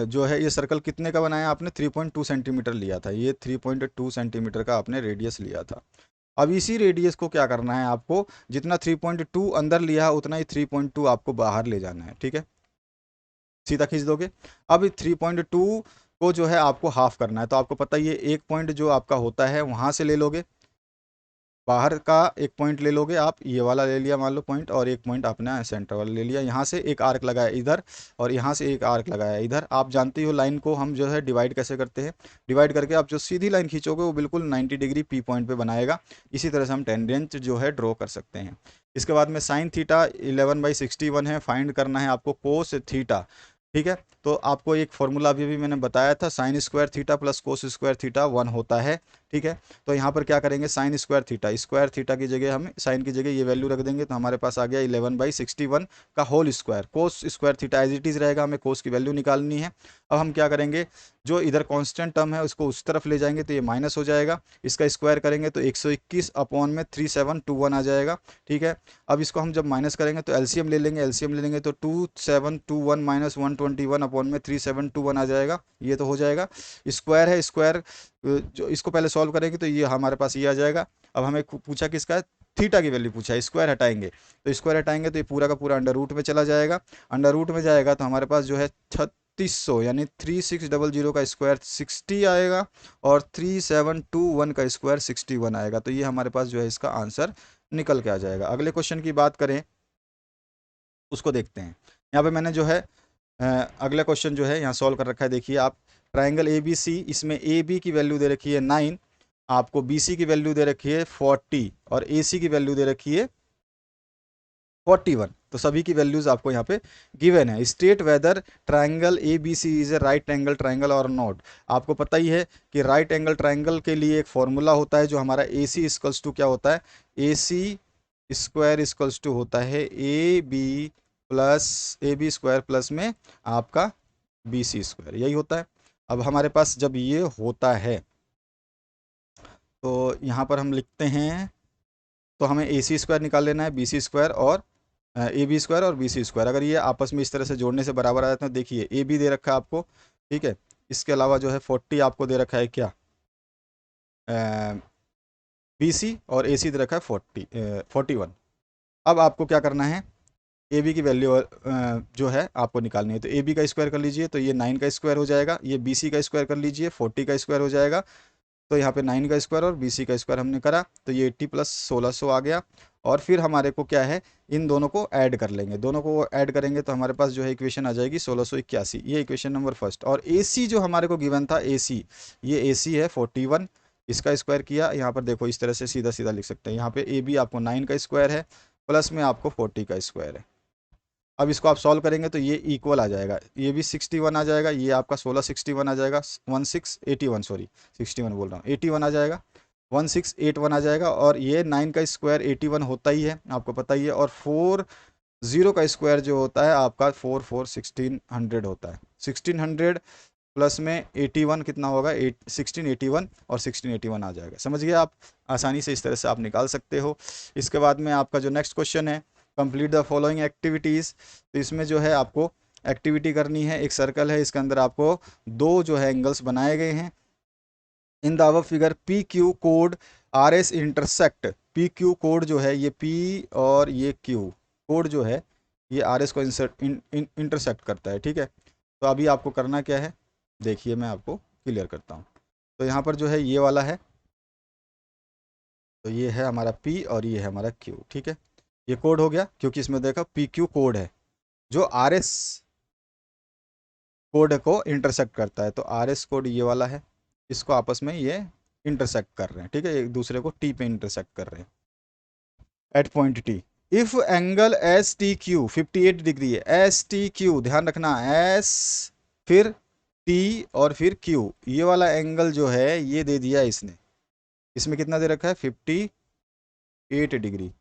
जो है ये सर्कल कितने का बनाया आपने, 3.2 सेंटीमीटर लिया था, ये 3.2 सेंटीमीटर का आपने रेडियस लिया था। अब इसी रेडियस को क्या करना है आपको, जितना 3.2 अंदर लिया है उतना ही 3.2 आपको बाहर ले जाना है, ठीक है। सीधा खींच दोगे। अब 3.2 को जो है आपको हाफ करना है, तो आपको पता ही है एक पॉइंट जो आपका होता है वहां से ले लोगे, बाहर का एक पॉइंट ले लोगे आप, ये वाला ले लिया मान लो पॉइंट, और एक पॉइंट आपने सेंटर वाला ले लिया। यहाँ से एक आर्क लगाया इधर, और यहाँ से एक आर्क लगाया इधर। आप जानते हो लाइन को हम जो है डिवाइड कैसे करते हैं, डिवाइड करके आप जो सीधी लाइन खींचोगे वो बिल्कुल 90 डिग्री P पॉइंट पे बनाएगा। इसी तरह से हम टेंजेंट जो है ड्रॉ कर सकते हैं। इसके बाद में साइन थीटा 11/61 है, फाइंड करना है आपको कोस थीटा, ठीक है। तो आपको एक फॉर्मूला अभी भी मैंने बताया था, sign square theta plus cos square theta 1 होता है, ठीक है। तो यहाँ पर क्या करेंगे, साइन स्क्वायर थीटा की जगह हम साइन की जगह ये वैल्यू रख देंगे, तो हमारे पास आ गया 11/61 का whole square. Cos square theta as it is रहेगा, हमें कोस की वैल्यू निकालनी है। अब हम क्या करेंगे, जो इधर कांस्टेंट टर्म है उसको उस तरफ ले जाएंगे तो ये माइनस हो जाएगा, इसका स्क्वायर करेंगे तो 121 अपॉन में 3721 आ जाएगा, ठीक है। अब इसको हम जब माइनस करेंगे तो एलसीएम ले लेंगे, एलसीएम ले लेंगे तो 2721 माइनस 121 अपॉन में 3721 आ जाएगा, ये तो हो जाएगा। स्क्वायर है, स्क्वायर जो इसको पहले सॉल्व करेंगे तो ये हमारे पास ये आ जाएगा। अब हमें पूछा किसका है, थीटा की वैल्यू पूछा है, स्क्वायर हटाएंगे, तो स्क्वायर हटाएंगे तो ये पूरा का पूरा अंडर रूट में चला जाएगा। अंडर रूट में जाएगा तो हमारे पास जो है 3600 यानी 3600 का स्क्वायर 60 आएगा, और 3721 का स्क्वायर 61 आएगा। तो ये हमारे पास जो है इसका आंसर निकल के आ जाएगा। अगले क्वेश्चन की बात करें उसको देखते हैं। यहाँ पे मैंने जो है अगला क्वेश्चन जो है यहाँ सॉल्व कर रखा है, देखिए आप। ट्राइंगल ABC, इसमें AB की वैल्यू दे रखी है 9, आपको BC की वैल्यू दे रखी है 40, और AC की वैल्यू दे रखी है 41। तो सभी की वैल्यूज आपको यहाँ पे गिवन है। State whether triangle ABC is a right angle triangle और नॉट। आपको पता ही है कि राइट एंगल ट्राइंगल के लिए एक फॉर्मूला होता है, जो हमारा AC इक्वल्स टू क्या होता है, AC स्क्वायर इक्वल्स टू होता है AB स्क्वायर प्लस में आपका BC स्क्वायर, यही होता है। अब हमारे पास जब ये होता है तो यहाँ पर हम लिखते हैं, तो हमें AC स्क्वायर निकाल लेना है, BC स्क्वायर और AB स्क्वायर और BC स्क्वायर। अगर ये आपस में इस तरह से जोड़ने से बराबर आ जाते हैं, देखिए AB दे रखा है आपको, ठीक है। इसके अलावा जो है 40 आपको दे रखा है क्या, BC, और AC दे रखा है 41। अब आपको क्या करना है, AB की वैल्यू जो है आपको निकालनी है। तो AB का स्क्वायर कर लीजिए तो ये 9 का स्क्वायर हो जाएगा, ये BC का स्क्वायर कर लीजिए 40 का स्क्वायर हो जाएगा। तो यहाँ पे 9 का स्क्वायर और BC का स्क्वायर हमने करा, तो ये 80 प्लस 1600 आ गया। और फिर हमारे को क्या है, इन दोनों को ऐड कर लेंगे, दोनों को ऐड करेंगे तो हमारे पास जो है इक्वेशन आ जाएगी 1681, ये इक्वेशन नंबर फर्स्ट। और AC जो हमारे को गिवन था, AC, ये AC है 41, इसका स्क्वायर किया, यहाँ पर देखो इस तरह से सीधा सीधा लिख सकते हैं। यहाँ पे AB आपको 9 का स्क्वायर है, प्लस में आपको 40 का स्क्वायर है। अब इसको आप सॉल्व करेंगे तो ये इक्वल आ जाएगा, ये भी 61 आ जाएगा, ये आपका 1661 आ जाएगा, 1681 सॉरी 61 बोल रहा हूँ, 81 आ जाएगा, 1681 आ जाएगा। और ये 9 का स्क्वायर 81 होता ही है, आपको पता ही है। और 40 का स्क्वायर जो होता है आपका 1600 होता है। 1600 प्लस में 81 कितना होगा, 1681, और 1681 आ जाएगा। समझ गए आप, आसानी से इस तरह से आप निकाल सकते हो। इसके बाद में आपका जो नेक्स्ट क्वेश्चन है, कंप्लीट द फॉलोइंग एक्टिविटीज़। तो इसमें जो है आपको एक्टिविटी करनी है, एक सर्कल है, इसके अंदर आपको दो जो है एंगल्स बनाए गए हैं, इन the above figure P Q code R S intersect, P Q code जो है ये पी और ये क्यू कोड जो है ये आर एस को इंटरसेक्ट करता है, ठीक है। तो अभी आपको करना क्या है, देखिए मैं आपको क्लियर करता हूँ। तो यहाँ पर जो है ये वाला है, तो ये है हमारा पी और ये है हमारा क्यू, ठीक है। ये कोड हो गया क्योंकि इसमें देखा पी क्यू कोड है जो आर एस कोड को इंटरसेक्ट करता है। तो आर एस कोड ये वाला है, इसको आपस में ये इंटरसेक्ट कर रहे हैं, ठीक है, एक दूसरे को टी पे इंटरसेक्ट कर रहे हैं at point T. If angle S T Q 58 degree है, एस टी क्यू ध्यान रखना, एस फिर टी और फिर क्यू, ये वाला एंगल जो है ये दे दिया इसने, इसमें कितना दे रखा है 58 डिग्री।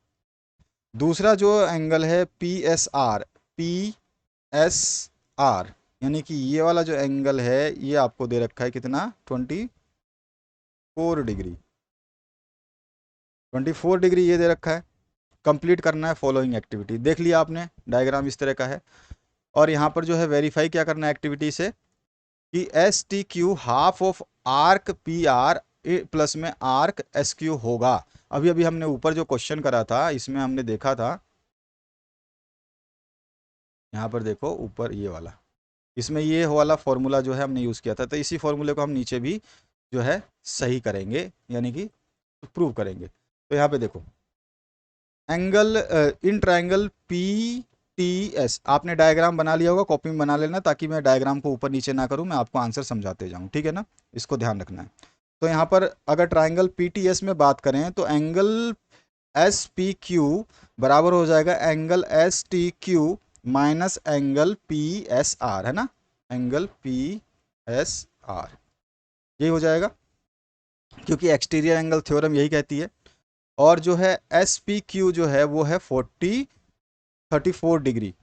दूसरा जो एंगल है P S R, P S R यानी कि ये वाला जो एंगल है ये आपको दे रखा है कितना 24 डिग्री, 24 डिग्री ये दे रखा है। कंप्लीट करना है फॉलोइंग एक्टिविटी, देख लिया आपने डायग्राम इस तरह का है। और यहाँ पर जो है वेरीफाई क्या करना है एक्टिविटी से कि S T Q half of arc P R plus में आर्क एस क्यू होगा। अभी अभी हमने ऊपर जो क्वेश्चन करा था इसमें हमने देखा था, यहाँ पर देखो ऊपर ये वाला, इसमें ये वाला फॉर्मूला जो है हमने यूज़ किया था, तो इसी फॉर्मूले को हम नीचे भी जो है सही करेंगे यानी कि प्रूव करेंगे। तो यहाँ पे देखो angle in triangle P T S, आपने डायग्राम बना लिया होगा, कॉपी में बना लेना ताकि मैं डायग्राम को ऊपर नीचे ना करूँ, मैं आपको आंसर समझाते जाऊँ, ठीक है ना, इसको ध्यान रखना है। तो यहाँ पर अगर ट्रायंगल पी टी एस में बात करें तो एंगल एस पी क्यू बराबर हो जाएगा angle S T Q minus angle P S R, है ना, एंगल पी एस आर यही हो जाएगा क्योंकि एक्सटीरियर एंगल थ्योरम यही कहती है। और जो है एस पी क्यू जो है वो है 34 डिग्री,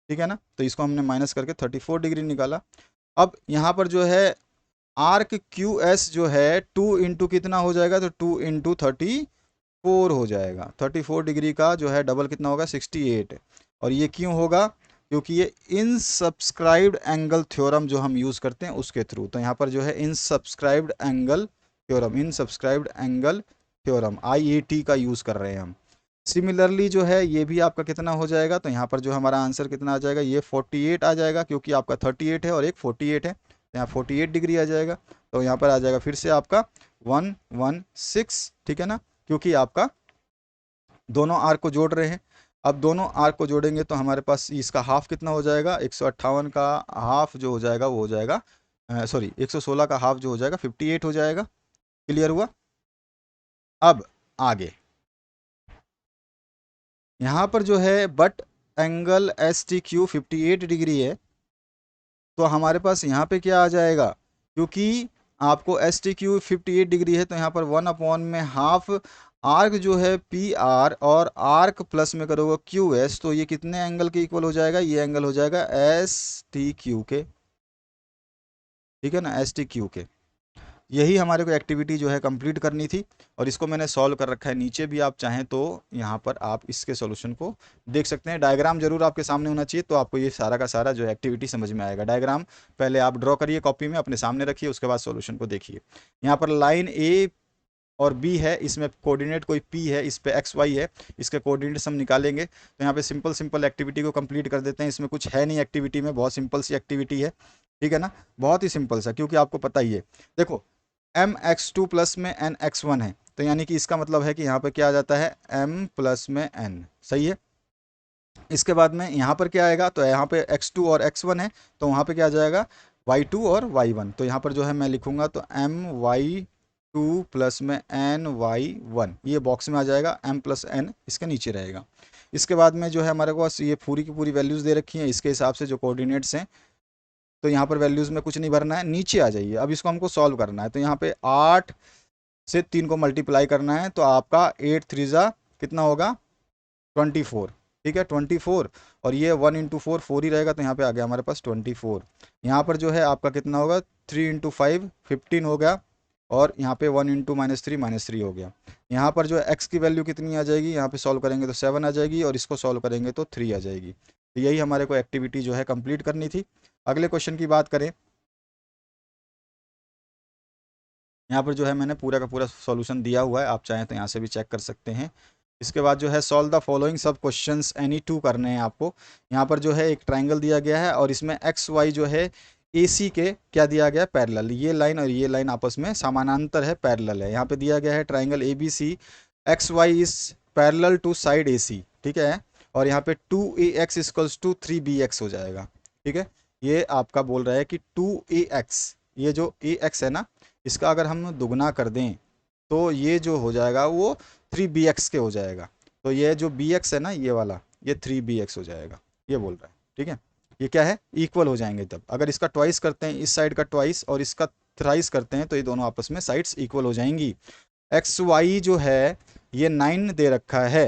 ठीक है ना, तो इसको हमने माइनस करके 34 डिग्री निकाला। अब यहाँ पर जो है आर्क क्यू एस जो है 2 इंटू कितना हो जाएगा, तो 2 इंटू 34 हो जाएगा, 34 डिग्री का जो है डबल कितना होगा 68। और ये क्यों होगा, क्योंकि ये इनसब्सक्राइब्ड एंगल थ्योरम जो हम यूज़ करते हैं उसके थ्रू। तो यहाँ पर जो है inscribed angle theorem, inscribed angle theorem IAT का यूज़ कर रहे हैं हम। सिमिलरली जो है ये भी आपका कितना हो जाएगा, तो यहाँ पर जो हमारा आंसर कितना आ जाएगा, ये 48 आ जाएगा क्योंकि आपका 38 है और एक 48 है, तो यहाँ 48 डिग्री आ जाएगा। तो यहाँ पर आ जाएगा फिर से आपका 116, ठीक है ना, क्योंकि आपका दोनों आर्क को जोड़ रहे हैं। अब दोनों आर्क को जोड़ेंगे तो हमारे पास इसका हाफ कितना हो जाएगा, 158 का हाफ जो हो जाएगा वो हो जाएगा, सॉरी 116 का हाफ जो हो जाएगा 58 हो जाएगा। क्लियर हुआ। अब आगे यहाँ पर जो है but angle S T Q 58 degree है, तो हमारे पास यहाँ पे क्या आ जाएगा, क्योंकि आपको एस टी क्यू 58 डिग्री है तो यहाँ पर 1 में हाफ आर्क जो है पी आर और आर्क प्लस में करोगे क्यू एस, तो ये कितने एंगल के इक्वल हो जाएगा, ये एंगल हो जाएगा एस टी क्यू के, ठीक है ना, एस टी क्यू के। यही हमारे को एक्टिविटी जो है कंप्लीट करनी थी और इसको मैंने सॉल्व कर रखा है नीचे भी, आप चाहें तो यहाँ पर आप इसके सॉल्यूशन को देख सकते हैं। डायग्राम जरूर आपके सामने होना चाहिए तो आपको ये सारा का सारा जो एक्टिविटी समझ में आएगा। डायग्राम पहले आप ड्रॉ करिए कॉपी में अपने सामने रखिए, उसके बाद सॉल्यूशन को देखिए। यहाँ पर लाइन ए और बी है, इसमें कोऑर्डिनेट कोई पी है, इस पे एक्स वाई है, इसके कोऑर्डिनेट्स हम निकालेंगे। तो यहाँ पे सिंपल सिंपल एक्टिविटी को कंप्लीट कर देते हैं, इसमें कुछ है नहीं एक्टिविटी में, बहुत सिंपल सी एक्टिविटी है, ठीक है ना, बहुत ही सिंपल सा, क्योंकि आपको पता ही है। देखो mx2 प्लस में nx1 है, तो यानी कि इसका मतलब है कि यहाँ पर क्या आ जाता है m प्लस में n, सही है। इसके बाद में यहाँ पर क्या आएगा, तो यहाँ पे x2 और x1 है, तो वहाँ पे क्या आ जाएगा y2 और y1। तो यहाँ पर जो है मैं लिखूंगा तो my2 प्लस में ny1, ये बॉक्स में आ जाएगा, m प्लस n इसके नीचे रहेगा। इसके बाद में जो है हमारे पास ये पूरी की पूरी वैल्यूज़ दे रखी हैं, इसके हिसाब से जो कोऑर्डिनेट्स हैं, तो यहाँ पर वैल्यूज़ में कुछ नहीं भरना है, नीचे आ जाइए। अब इसको हमको सॉल्व करना है, तो यहाँ पे 8 से 3 को मल्टीप्लाई करना है, तो आपका 8 3 कितना होगा 24, ठीक है 24, और ये 1 इंटू 4 4 ही रहेगा, तो यहाँ पे आ गया हमारे पास 24। यहाँ पर जो है आपका कितना होगा 3 इंटू 5 15 हो गया, और यहाँ पे 1 इंटू -3 हो गया। यहाँ पर जो है एक्स की वैल्यू कितनी आ जाएगी, यहाँ पे सॉल्व करेंगे तो 7 आ जाएगी, और इसको सॉल्व करेंगे तो 3 आ जाएगी। तो यही हमारे को एक्टिविटी जो है कंप्लीट करनी थी। अगले क्वेश्चन की बात करें, यहाँ पर जो है मैंने पूरा का पूरा सॉल्यूशन दिया हुआ है, आप चाहें तो यहाँ से भी चेक कर सकते हैं। इसके बाद जो है solve the following sub questions any two करने हैं आपको। यहाँ पर जो है एक ट्राइंगल दिया गया है और इसमें एक्स वाई जो है AC के क्या दिया गया है, पैरेलल। ये लाइन और ये लाइन आपस में समानांतर है, पैरेलल है। यहाँ पे दिया गया है triangle ABC, X Y is parallel to side AC, ठीक है। और यहाँ पे 2AX इक्वल्स टू 3BX हो जाएगा, ठीक है। ये आपका बोल रहा है कि 2AX, ये जो AX है ना, इसका अगर हम दुगना कर दें तो ये जो हो जाएगा वो 3BX के हो जाएगा। तो ये जो BX है ना, ये वाला, ये 3BX हो जाएगा, ये बोल रहा है, ठीक है। ये क्या है, इक्वल हो जाएंगे तब। अगर इसका ट्वाइस करते हैं, इस साइड का ट्वाइस और इसका थ्राइस करते हैं, तो ये दोनों आपस में साइड्स इक्वल हो जाएंगी। एक्स वाई जो है ये 9 दे रखा है,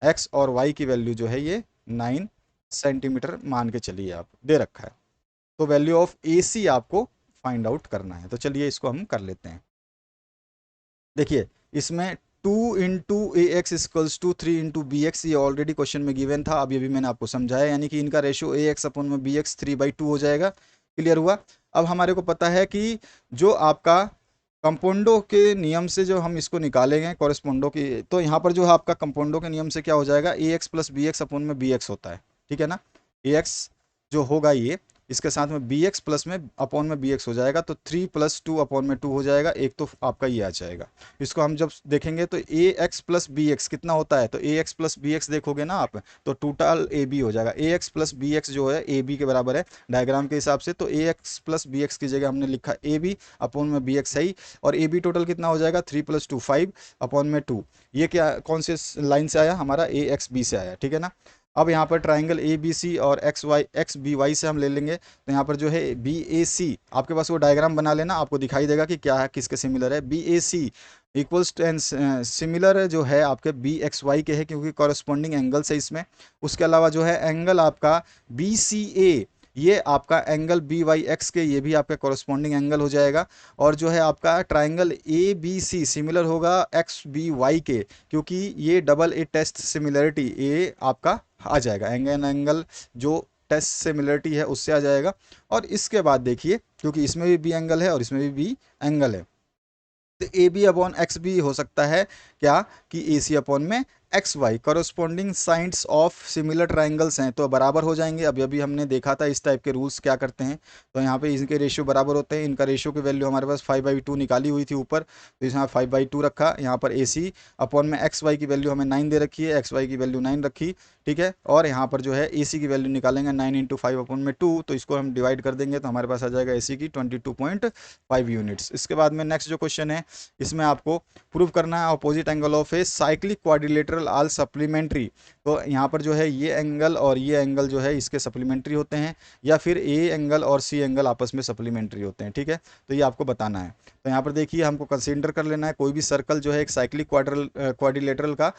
एक्स और वाई की वैल्यू जो है ये 9 सेंटीमीटर मान के चलिए, आप दे रखा है। तो वैल्यू ऑफ AC आपको फाइंड आउट करना है। तो चलिए इसको हम कर लेते हैं। देखिए इसमें 2 into AX equals to 3 into BX, ये ऑलरेडी क्वेश्चन में गिवन था, अब ये भी मैंने आपको समझाया, यानी कि इनका रेशियो AX अपन में BX 3/2 हो जाएगा। क्लियर हुआ। अब हमारे को पता है कि जो आपका कंपाउंडो के नियम से जो हम इसको निकालेंगे कॉरेस्पोंडो की, तो यहाँ पर जो है आपका कंपाउंडो के नियम से क्या हो जाएगा, AX प्लस BX अपन में BX होता है, ठीक है ना। AX जो होगा ये, इसके साथ में BX प्लस में अपॉन में BX हो जाएगा, तो 3 + 2 अपॉन में 2 हो जाएगा। एक तो आपका ये आ जाएगा। इसको हम जब देखेंगे तो AX प्लस BX कितना होता है, तो AX प्लस BX देखोगे ना आप, तो टोटल AB हो जाएगा। AX प्लस BX जो है AB के बराबर है डायग्राम के हिसाब से, तो AX प्लस BX की जगह हमने लिखा AB अपॉन में BX है, और AB टोटल कितना हो जाएगा, 3 + 2 5 अपॉन में 2। ये क्या कौन से लाइन से आया, हमारा AXB से आया, ठीक है ना। अब यहाँ पर ट्राइंगल ABC और XBY से हम ले लेंगे, तो यहाँ पर जो है BAC, आपके पास वो डायग्राम बना लेना, आपको दिखाई देगा कि क्या है, किसके सिमिलर है। BAC equals to and similar जो है आपके BXY के है, क्योंकि कॉरस्पॉन्डिंग एंगल्स है इसमें। उसके अलावा जो है एंगल आपका BCA, ये आपका एंगल BYX के, ये भी आपका कॉरस्पॉन्डिंग एंगल हो जाएगा। और जो है आपका ट्राइंगल ABC सिमिलर होगा XBY के, क्योंकि ये AA टेस्ट सिमिलरिटी, ये आपका आ जाएगा, एंगल जो टेस्ट सिमिलरिटी है उससे आ जाएगा। और इसके बाद देखिए, क्योंकि इसमें भी एंगल है और इसमें भी एंगल है, तो AB अपॉन XB हो सकता है क्या, कि AC अपॉन में XY, corresponding sides of similar triangles हैं तो बराबर हो जाएंगे। अभी अभी हमने देखा था इस टाइप के रूल्स क्या करते हैं, तो यहाँ पे इनके रेशियो बराबर होते हैं। इनका रेशियो की वैल्यू हमारे पास 5/2 निकाली हुई थी ऊपर, तो इसमें 5/2 रखा। यहाँ पर AC अपॉन में XY की वैल्यू हमें 9 दे रखी है, XY की वैल्यू 9 रखी, ठीक है। और यहाँ पर जो है AC की वैल्यू निकालेंगे 9 × 5 अपॉन में 2, तो इसको हम डिवाइड कर देंगे तो हमारे पास आ जाएगा AC की 22.5 यूनिट्स। इसके बाद में नेक्स्ट जो क्वेश्चन है, इसमें आपको प्रूव करना है opposite angle of a cyclic quadrilateral all supplementary. तो यहाँ पर जो है ये एंगल और ये एंगल जो है इसके सप्लीमेंट्री होते हैं, या फिर A एंगल और C एंगल आपस में सप्लीमेंट्री होते हैं, ठीक है। तो ये आपको बताना है। तो यहाँ पर देखिए हमको कंसीडर कर लेना है कोई भी सर्कल जो है एक साइक्लिक क्वाड्रिलेटरल का,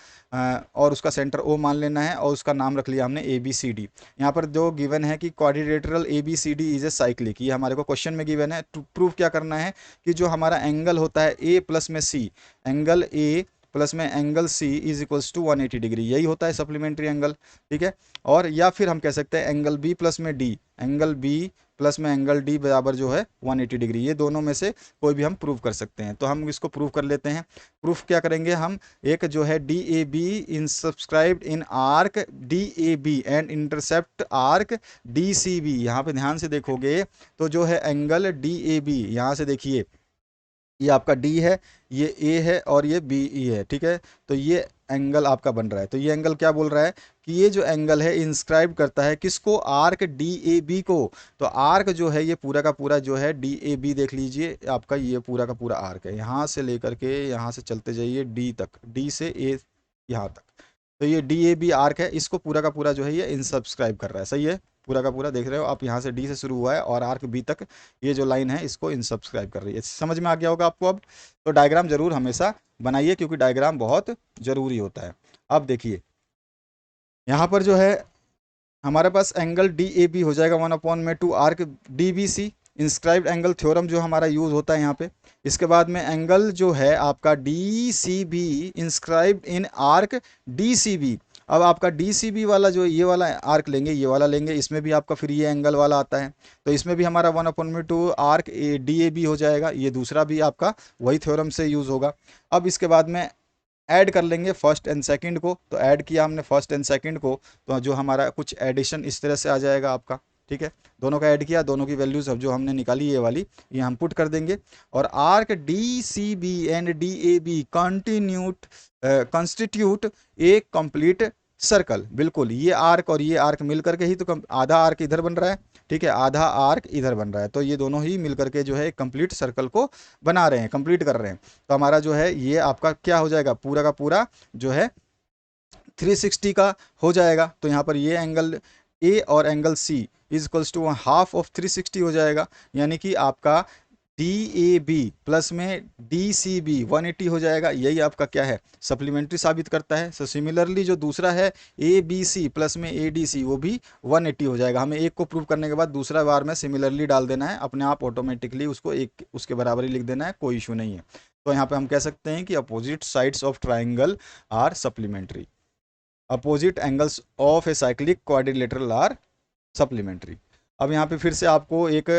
और उसका सेंटर O मान लेना है, और उसका नाम रख लिया हमने ABCD। यहाँ पर जो गिवन है कि quadrilateral ABCD is a cyclic, ये हमारे को क्वेश्चन में गिवन है। प्रूफ क्या करना है कि जो हमारा एंगल होता है A प्लस में C, एंगल A प्लस में angle C is equals to 180 degree, यही होता है सप्लीमेंट्री एंगल, ठीक है। और या फिर हम कह सकते हैं एंगल B प्लस में D, एंगल B प्लस में एंगल D बराबर जो है 180 डिग्री, ये दोनों में से कोई भी हम प्रूव कर सकते हैं। तो हम इसको प्रूव कर लेते हैं। प्रूफ क्या करेंगे हम, एक जो है DAB in subscribed in arc DAB and intercept arc DCB, यहाँ पे ध्यान से देखोगे तो जो है एंगल DAB, यहाँ से देखिए ये आपका D है, ये A है और ये BE है, ठीक है। तो ये एंगल आपका बन रहा है। तो ये एंगल क्या बोल रहा है कि ये जो एंगल है इंस्क्राइब करता है किसको, आर्क DAB को। तो आर्क जो है ये पूरा का पूरा जो है DAB, देख लीजिए आपका ये पूरा का पूरा आर्क है, यहाँ से लेकर के यहाँ से चलते जाइए D तक, D से A यहाँ तक, तो ये DAB आर्क है, इसको पूरा का पूरा जो है ये इनसब्सक्राइब कर रहा है, सही है। पूरा का पूरा देख रहे हो आप, यहाँ से D से शुरू हुआ है और आर्क B तक ये जो लाइन है इसको इनसब्सक्राइब कर रही है। समझ में आ गया होगा आपको अब। तो डायग्राम जरूर हमेशा बनाइए, क्योंकि डायग्राम बहुत जरूरी होता है। अब देखिए यहाँ पर जो है हमारे पास एंगल DAB हो जाएगा 1/2 arc DBC, inscribed angle theorem जो हमारा यूज होता है यहाँ पे। इसके बाद में एंगल जो है आपका DCB inscribed in arc DCB, अब आपका डी सी बी वाला जो ये वाला आर्क लेंगे, ये वाला लेंगे, इसमें भी आपका फिर ये एंगल वाला आता है, तो इसमें भी हमारा 1/2 आर्क डी ए बी हो जाएगा, ये दूसरा भी आपका वही थ्योरम से यूज़ होगा। अब इसके बाद में ऐड कर लेंगे फर्स्ट एंड सेकंड को, तो ऐड किया हमने फर्स्ट एंड सेकंड को, तो जो हमारा कुछ एडिशन इस तरह से आ जाएगा आपका, ठीक है। दोनों का ऐड किया, दोनों की वैल्यूज अब जो हमने निकाली ये वाली, ये हम पुट कर देंगे। और arc D C B and D A B constitute a complete circle. बिल्कुल, ये आर्क और ये आर्क मिल करके ही तो आधा आर्क इधर बन रहा है, ठीक है, आधा आर्क इधर बन रहा है, तो ये दोनों ही मिल करके जो है कंप्लीट सर्कल को बना रहे हैं, कंप्लीट कर रहे हैं। तो हमारा जो है ये आपका क्या हो जाएगा, पूरा का पूरा जो है 360 का हो जाएगा। तो यहाँ पर ये एंगल ए और angle C is equals to half of 360 हो जाएगा, यानी कि आपका डी ए बी प्लस में डी सी बी 180 हो जाएगा। यही आपका क्या है, सप्लीमेंट्री साबित करता है। सो सिमिलरली जो दूसरा है ए बी सी प्लस में ए डी सी, वो भी 180 हो जाएगा। हमें एक को प्रूव करने के बाद दूसरा बार में सिमिलरली डाल देना है, अपने आप ऑटोमेटिकली उसको एक उसके बराबर ही लिख देना है, कोई इशू नहीं है। तो यहाँ पे हम कह सकते हैं कि opposite sides of triangle are supplementary, opposite angles of a cyclic quadrilateral are supplementary. अब यहाँ पे फिर से आपको एक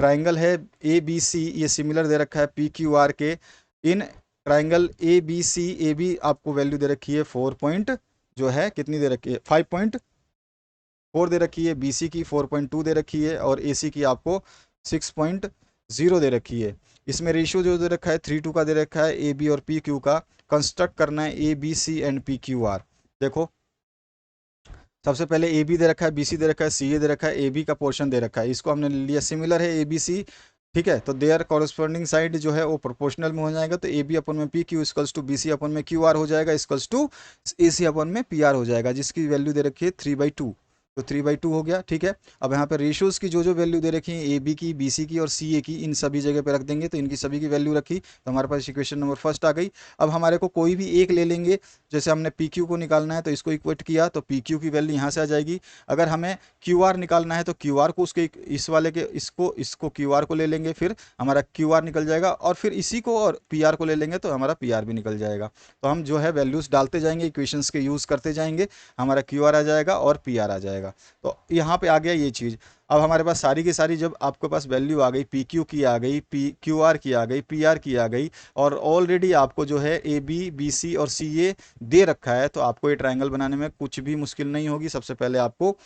ट्राइंगल है ए बी सी, ये सिमिलर दे रखा है पी क्यू आर के। In triangle A B C, A B आपको वैल्यू दे रखी है 4 पॉइंट जो है कितनी दे रखी है 5.4 दे रखी है, बी सी की 4.2 दे रखी है, और ए सी की आपको 6.0 दे रखी है। इसमें रेशियो जो दे रखा है 3:2 का दे रखा है, ए बी और पी क्यू का कंस्ट्रक्ट करना है A B C and P Q R. देखो सबसे पहले ए बी दे रखा है, बी सी दे रखा है, सी ए दे रखा है, ए बी का पोर्शन दे रखा है, इसको हमने लिया सिमिलर है ए बी सी, ठीक है। तो देयर कॉरस्पॉन्डिंग साइड जो है वो प्रोपोर्शनल में हो जाएगा, तो ए बी अपन में P Q equals to B C upon में क्यू आर हो जाएगा, equals to A C upon में पी आर हो जाएगा, जिसकी वैल्यू दे रखी है 3/2। तो 3/2 हो गया, ठीक है। अब यहाँ पे रेशियोज की जो जो वैल्यू दे रखी है ए बी की, बी सी की और सी ए की, इन सभी जगह पे रख देंगे, तो इनकी सभी की वैल्यू रखी, तो हमारे पास इक्वेशन नंबर फर्स्ट आ गई। अब हमारे को कोई भी एक ले लेंगे, जैसे हमने पी क्यू को निकालना है तो इसको इक्वेट किया, तो पी क्यू की वैल्यू यहाँ से आ जाएगी। अगर हमें क्यू आर निकालना है तो क्यू आर को उसके इस वाले के इसको क्यू आर को ले लेंगे, फिर हमारा क्यू आर निकल जाएगा, और फिर इसी को और पी आर को ले लेंगे तो हमारा पी आर भी निकल जाएगा। तो हम जो है वैल्यूज़ डालते जाएंगे, इक्वेशंस के यूज़ करते जाएंगे, हमारा क्यू आर आ जाएगा और पी आर आ जाएगा। तो यहाँ पे आ गया ये चीज़। अब हमारे पास सारी की सारी जब आपके पास वैल्यू आ गई, पी क्यू की आ गई, पी क्यू आर की आ गई, पी आर की आ गई, और ऑलरेडी आपको जो है ए बी बी सी और सी ए दे रखा है, तो आपको ये ट्रायंगल बनाने में कुछ भी मुश्किल नहीं होगी। सबसे पहले आपको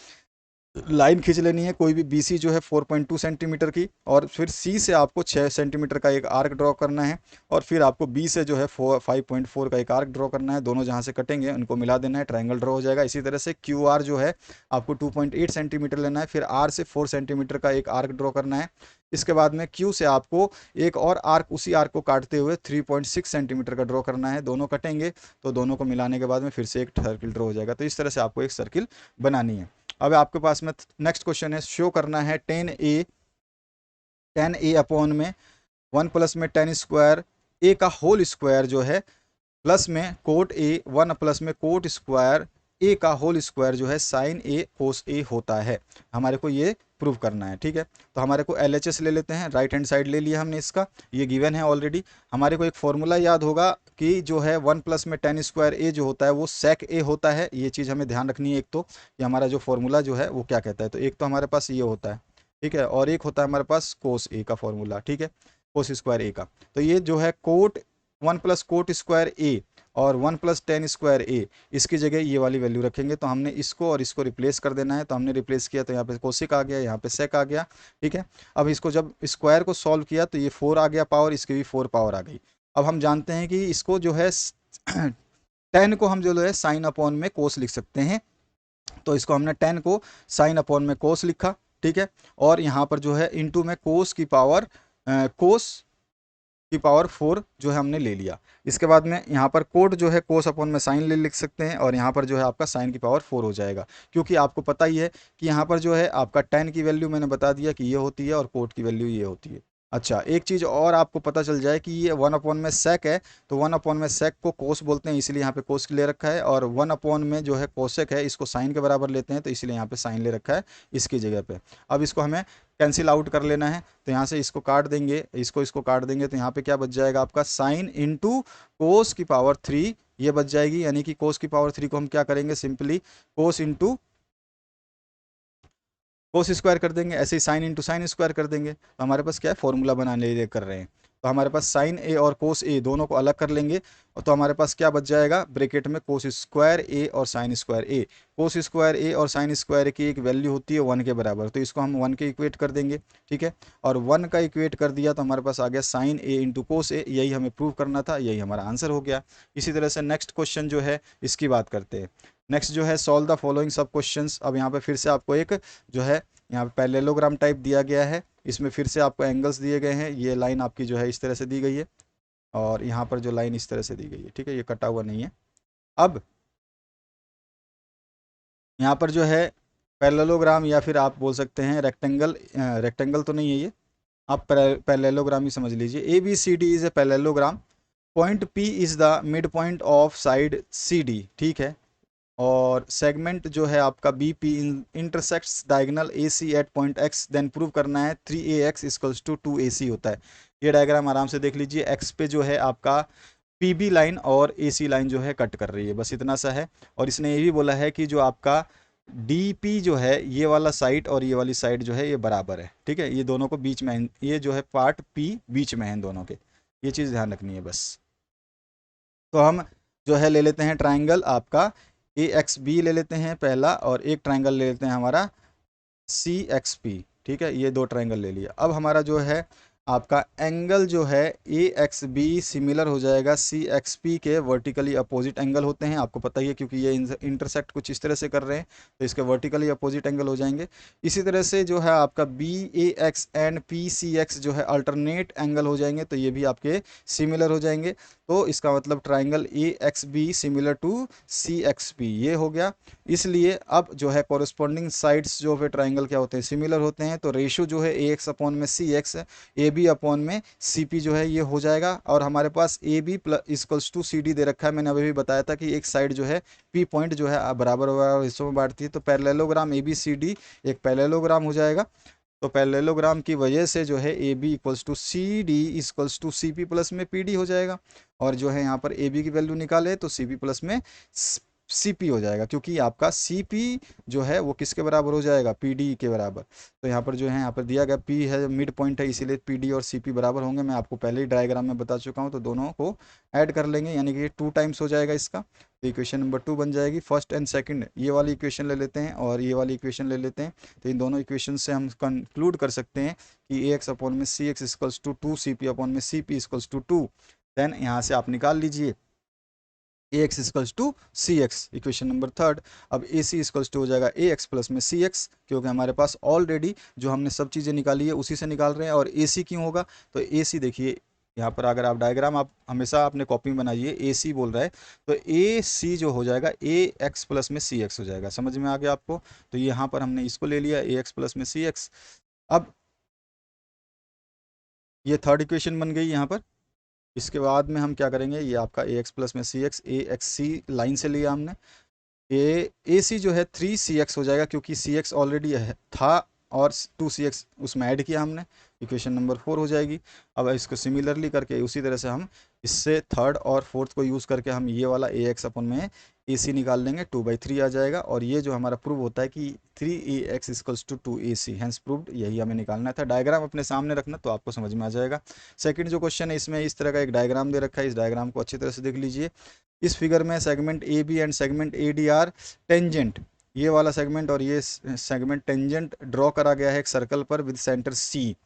लाइन खींच लेनी है कोई भी, बी सी जो है 4.2 सेंटीमीटर की, और फिर सी से आपको 6 सेंटीमीटर का एक आर्क ड्रॉ करना है, और फिर आपको बी से जो है 5.4 का एक आर्क ड्रॉ करना है। दोनों जहाँ से कटेंगे उनको मिला देना है, ट्रायंगल ड्रॉ हो जाएगा। इसी तरह से क्यू आर जो है आपको 2.8 सेंटीमीटर लेना है, फिर आर से 4 सेंटीमीटर का एक आर्क ड्रॉ करना है। इसके बाद में क्यू से आपको एक और आर्क, उसी आर्क को काटते हुए 3.6 सेंटीमीटर का ड्रॉ करना है। दोनों कटेंगे तो दोनों को मिलाने के बाद में फिर से एक सर्किल ड्रॉ हो जाएगा। तो इस तरह से आपको एक सर्किल बनानी है। अब आपके पास में नेक्स्ट क्वेश्चन है, शो करना है 10a अपॉन में 1 प्लस में tan स्क्वायर ए का होल स्क्वायर जो है, प्लस में कोट ए 1 प्लस में कोट स्क्वायर ए का होल स्क्वायर जो है साइन ए कोस ए होता है। हमारे को ये प्रूव करना है, ठीक है। तो हमारे को LHS ले लेते हैं, राइट हैंड साइड ले लिया हमने इसका, ये गिवन है ऑलरेडी। हमारे को एक फॉर्मूला याद होगा कि जो है 1 प्लस में tan स्क्वायर ए जो होता है वो सेक ए होता है, ये चीज़ हमें ध्यान रखनी है। एक तो ये हमारा जो फॉर्मूला जो है वो क्या कहता है, तो एक तो हमारे पास ये होता है, ठीक है, और एक होता है हमारे पास कोस ए का फॉर्मूला, ठीक है, कोस स्क्वायर ए का। तो ये जो है कोट 1 प्लस कोट स्क्वायर ए और 1 प्लस tan स्क्वायर ए, इसकी जगह ये वाली वैल्यू रखेंगे। तो हमने इसको और इसको रिप्लेस कर देना है, तो हमने रिप्लेस किया तो यहाँ पे कोसिक आ गया, यहाँ पे सेक आ गया, ठीक है। अब इसको जब स्क्वायर को सॉल्व किया तो ये 4 आ गया पावर, इसकी भी 4 पावर आ गई। अब हम जानते हैं कि इसको जो है tan को हम जो है साइन अपॉन में कोस लिख सकते हैं, तो इसको हमने tan को साइन अपॉन में कोस लिखा, ठीक है। और यहाँ पर जो है इंटू में कोस की पावर 4 जो है हमने ले लिया। इसके बाद में यहाँ पर कोट जो है कोस अपॉन में साइन ले लिख सकते हैं, और यहाँ पर जो है आपका साइन की पावर 4 हो जाएगा, क्योंकि आपको पता ही है कि यहाँ पर जो है आपका tan की वैल्यू मैंने बता दिया कि ये होती है और कोट की वैल्यू ये होती है। अच्छा, एक चीज़ और आपको पता चल जाए कि ये 1 अपॉन में सेक है, तो 1 अपॉन में सेक को कोस बोलते हैं, इसलिए यहाँ पे कोस ले रखा है, और 1 अपॉन में जो है कोसेक है, इसको साइन के बराबर लेते हैं, तो इसलिए यहाँ पे साइन ले रखा है इसकी जगह पे। अब इसको हमें कैंसिल आउट कर लेना है, तो यहाँ से इसको काट देंगे, इसको काट देंगे, तो यहाँ पे क्या बच जाएगा आपका, साइन इंटू कोस की पावर 3 ये बच जाएगी। यानी कि कोस की पावर 3 को हम क्या करेंगे, सिंपली कोस इंटू कोस स्क्वायर कर देंगे, ऐसे ही साइन इंटू साइन स्क्वायर कर देंगे। तो हमारे पास क्या है, फॉर्मूला बनाने लिए कर रहे हैं, तो हमारे पास साइन ए और कोस ए दोनों को अलग कर लेंगे, और तो हमारे पास क्या बच जाएगा, ब्रैकेट में कोस स्क्वायर ए और साइन स्क्वायर ए। कोस स्क्वायर ए और साइन स्क्वायर की एक वैल्यू होती है 1 के बराबर, तो इसको हम 1 के इक्वेट कर देंगे, ठीक है। और 1 का इक्वेट कर दिया तो हमारे पास आ गया साइन ए इंटू कोस ए, यही हमें प्रूव करना था, यही हमारा आंसर हो गया। इसी तरह से नेक्स्ट क्वेश्चन जो है इसकी बात करते हैं। नेक्स्ट जो है, solve the following sub questions. अब यहाँ पे फिर से आपको एक जो है यहाँ पे पैरेललोग्राम टाइप दिया गया है, इसमें फिर से आपको एंगल्स दिए गए हैं, ये लाइन आपकी जो है इस तरह से दी गई है, और यहाँ पर जो लाइन इस तरह से दी गई है, ठीक है, ये कटा हुआ नहीं है। अब यहाँ पर जो है पैरेललोग्राम, या फिर आप बोल सकते हैं रेक्टेंगल, रेक्टेंगल तो नहीं है ये, आप पैरेललोग्राम ही समझ लीजिए। A B C D is a parallelogram, point P is the mid point of side C D, ठीक है। और सेगमेंट जो है आपका B P intersects diagonal A C at point X, then prove करना है 3ax इक्वल्स टू 2ac होता है। ये डायग्राम आराम से देख लीजिए, एक्स पे जो है आपका पीबी लाइन और एसी लाइन जो है कट कर रही है, बस इतना सा है। और इसने ये भी बोला है कि जो आपका डीपी जो है ये वाला साइड और ये वाली साइड जो है ये बराबर है, ठीक है, ये दोनों को बीच में, ये जो है पार्ट पी बीच में है इन दोनों के, ये चीज़ ध्यान रखनी है बस। तो हम जो है ले लेते हैं ट्राइंगल आपका ए एक्स बी ले लेते हैं पहला, और एक ट्राइंगल ले लेते हैं हमारा सी एक्स पी, ठीक है, ये दो ट्राइंगल ले लिया। अब हमारा जो है आपका एंगल जो है ए एक्स बी सिमिलर हो जाएगा सी एक्स पी के, वर्टिकली अपोजिट एंगल होते हैं, आपको पता ही है, क्योंकि ये इंटरसेक्ट कुछ इस तरह से कर रहे हैं, तो इसके वर्टिकली अपोजिट एंगल हो जाएंगे। इसी तरह से जो है आपका B A X and P C X जो है अल्टरनेट एंगल हो जाएंगे, तो ये भी आपके सिमिलर हो जाएंगे। तो इसका मतलब triangle A X B similar to C X P, ये हो गया। इसलिए अब जो है कॉरस्पॉन्डिंग साइड्स जो है ट्राइंगल क्या होते हैं, सिमिलर होते हैं, तो रेशो जो है ए एक्स अपॉन में सी एक्स, ए बी अपॉन में सी पी जो है ये हो जाएगा। और हमारे पास A B plus equals to C D दे रखा है, मैंने अभी भी बताया था कि एक साइड जो है पी पॉइंट जो है बराबर बराबर हिस्सों में बांटती है, तो parallelogram A B C D एक पैरेललोग्राम हो जाएगा। तो पैरेललोग्राम की वजह से जो है A B equals to C D equals to C P plus में पी डी हो जाएगा। और जो है यहाँ पर ए बी की वैल्यू निकाले तो सी पी प्लस में सी पी हो जाएगा, क्योंकि आपका सी पी जो है वो किसके बराबर हो जाएगा, पी डी के बराबर। तो यहाँ पर जो है यहाँ पर दिया गया पी है मिड पॉइंट है, इसीलिए पी डी और सी पी बराबर होंगे, मैं आपको पहले ही डायग्राम में बता चुका हूँ। तो दोनों को ऐड कर लेंगे, यानी कि 2 टाइम्स हो जाएगा इसका, तो इक्वेशन नंबर 2 बन जाएगी। फर्स्ट एंड सेकंड ये वाली इक्वेशन ले लेते हैं और ये वाली इक्वेशन ले लेते हैं, तो इन दोनों इक्वेशन से हम कंक्लूड कर सकते हैं कि ए एक्स अपॉन में C X equals to 2 C P upon में C P equals to 2। Then यहाँ से आप निकाल लीजिए A X equals to C X, equation number third. अब ए सी इक्वल्स टू हो जाएगा ए एक्स प्लस में सी एक्स, क्योंकि हमारे पास ऑलरेडी जो हमने सब चीज़ें निकाली है उसी से निकाल रहे हैं। और ए सी क्यों होगा, तो ए सी देखिए यहाँ पर, अगर आप डायग्राम आप हमेशा अपने कॉपी में बनाइए, ए सी बोल रहा है, तो ए सी जो हो जाएगा ए एक्स प्लस में सी एक्स हो जाएगा, समझ में आ गया आपको। तो यहाँ पर हमने इसको ले लिया ए एक्स प्लस में सी एक्स। अब ये थर्ड इक्वेशन बन गई यहाँ पर। इसके बाद में हम क्या करेंगे, ये आपका ए एक्स प्लस में सी एक्स, ए एक्स सी लाइन से लिया हमने, ए सी जो है 3cx हो जाएगा, क्योंकि सी एक्स ऑलरेडी था और 2cx उसमें ऐड किया हमने, इक्वेशन नंबर 4 हो जाएगी। अब इसको सिमिलरली करके उसी तरह से हम इससे थर्ड और फोर्थ को यूज़ करके हम ये वाला ए एक्स अपन में ए सी निकाल लेंगे, 2/3 आ जाएगा। और ये जो हमारा प्रूव होता है कि 3ax equals to 2ac, hence proved, यही हमें निकालना था। डायग्राम अपने सामने रखना तो आपको समझ में आ जाएगा। सेकंड जो क्वेश्चन है इसमें इस तरह का एक डायग्राम दे रखा है, इस डायग्राम को अच्छी तरह से देख लीजिए। इस फिगर में segment A B and segment A D are tangent, ये वाला सेगमेंट और ये सेगमेंट टेंजेंट ड्रॉ करा गया है एक सर्कल पर with centre C,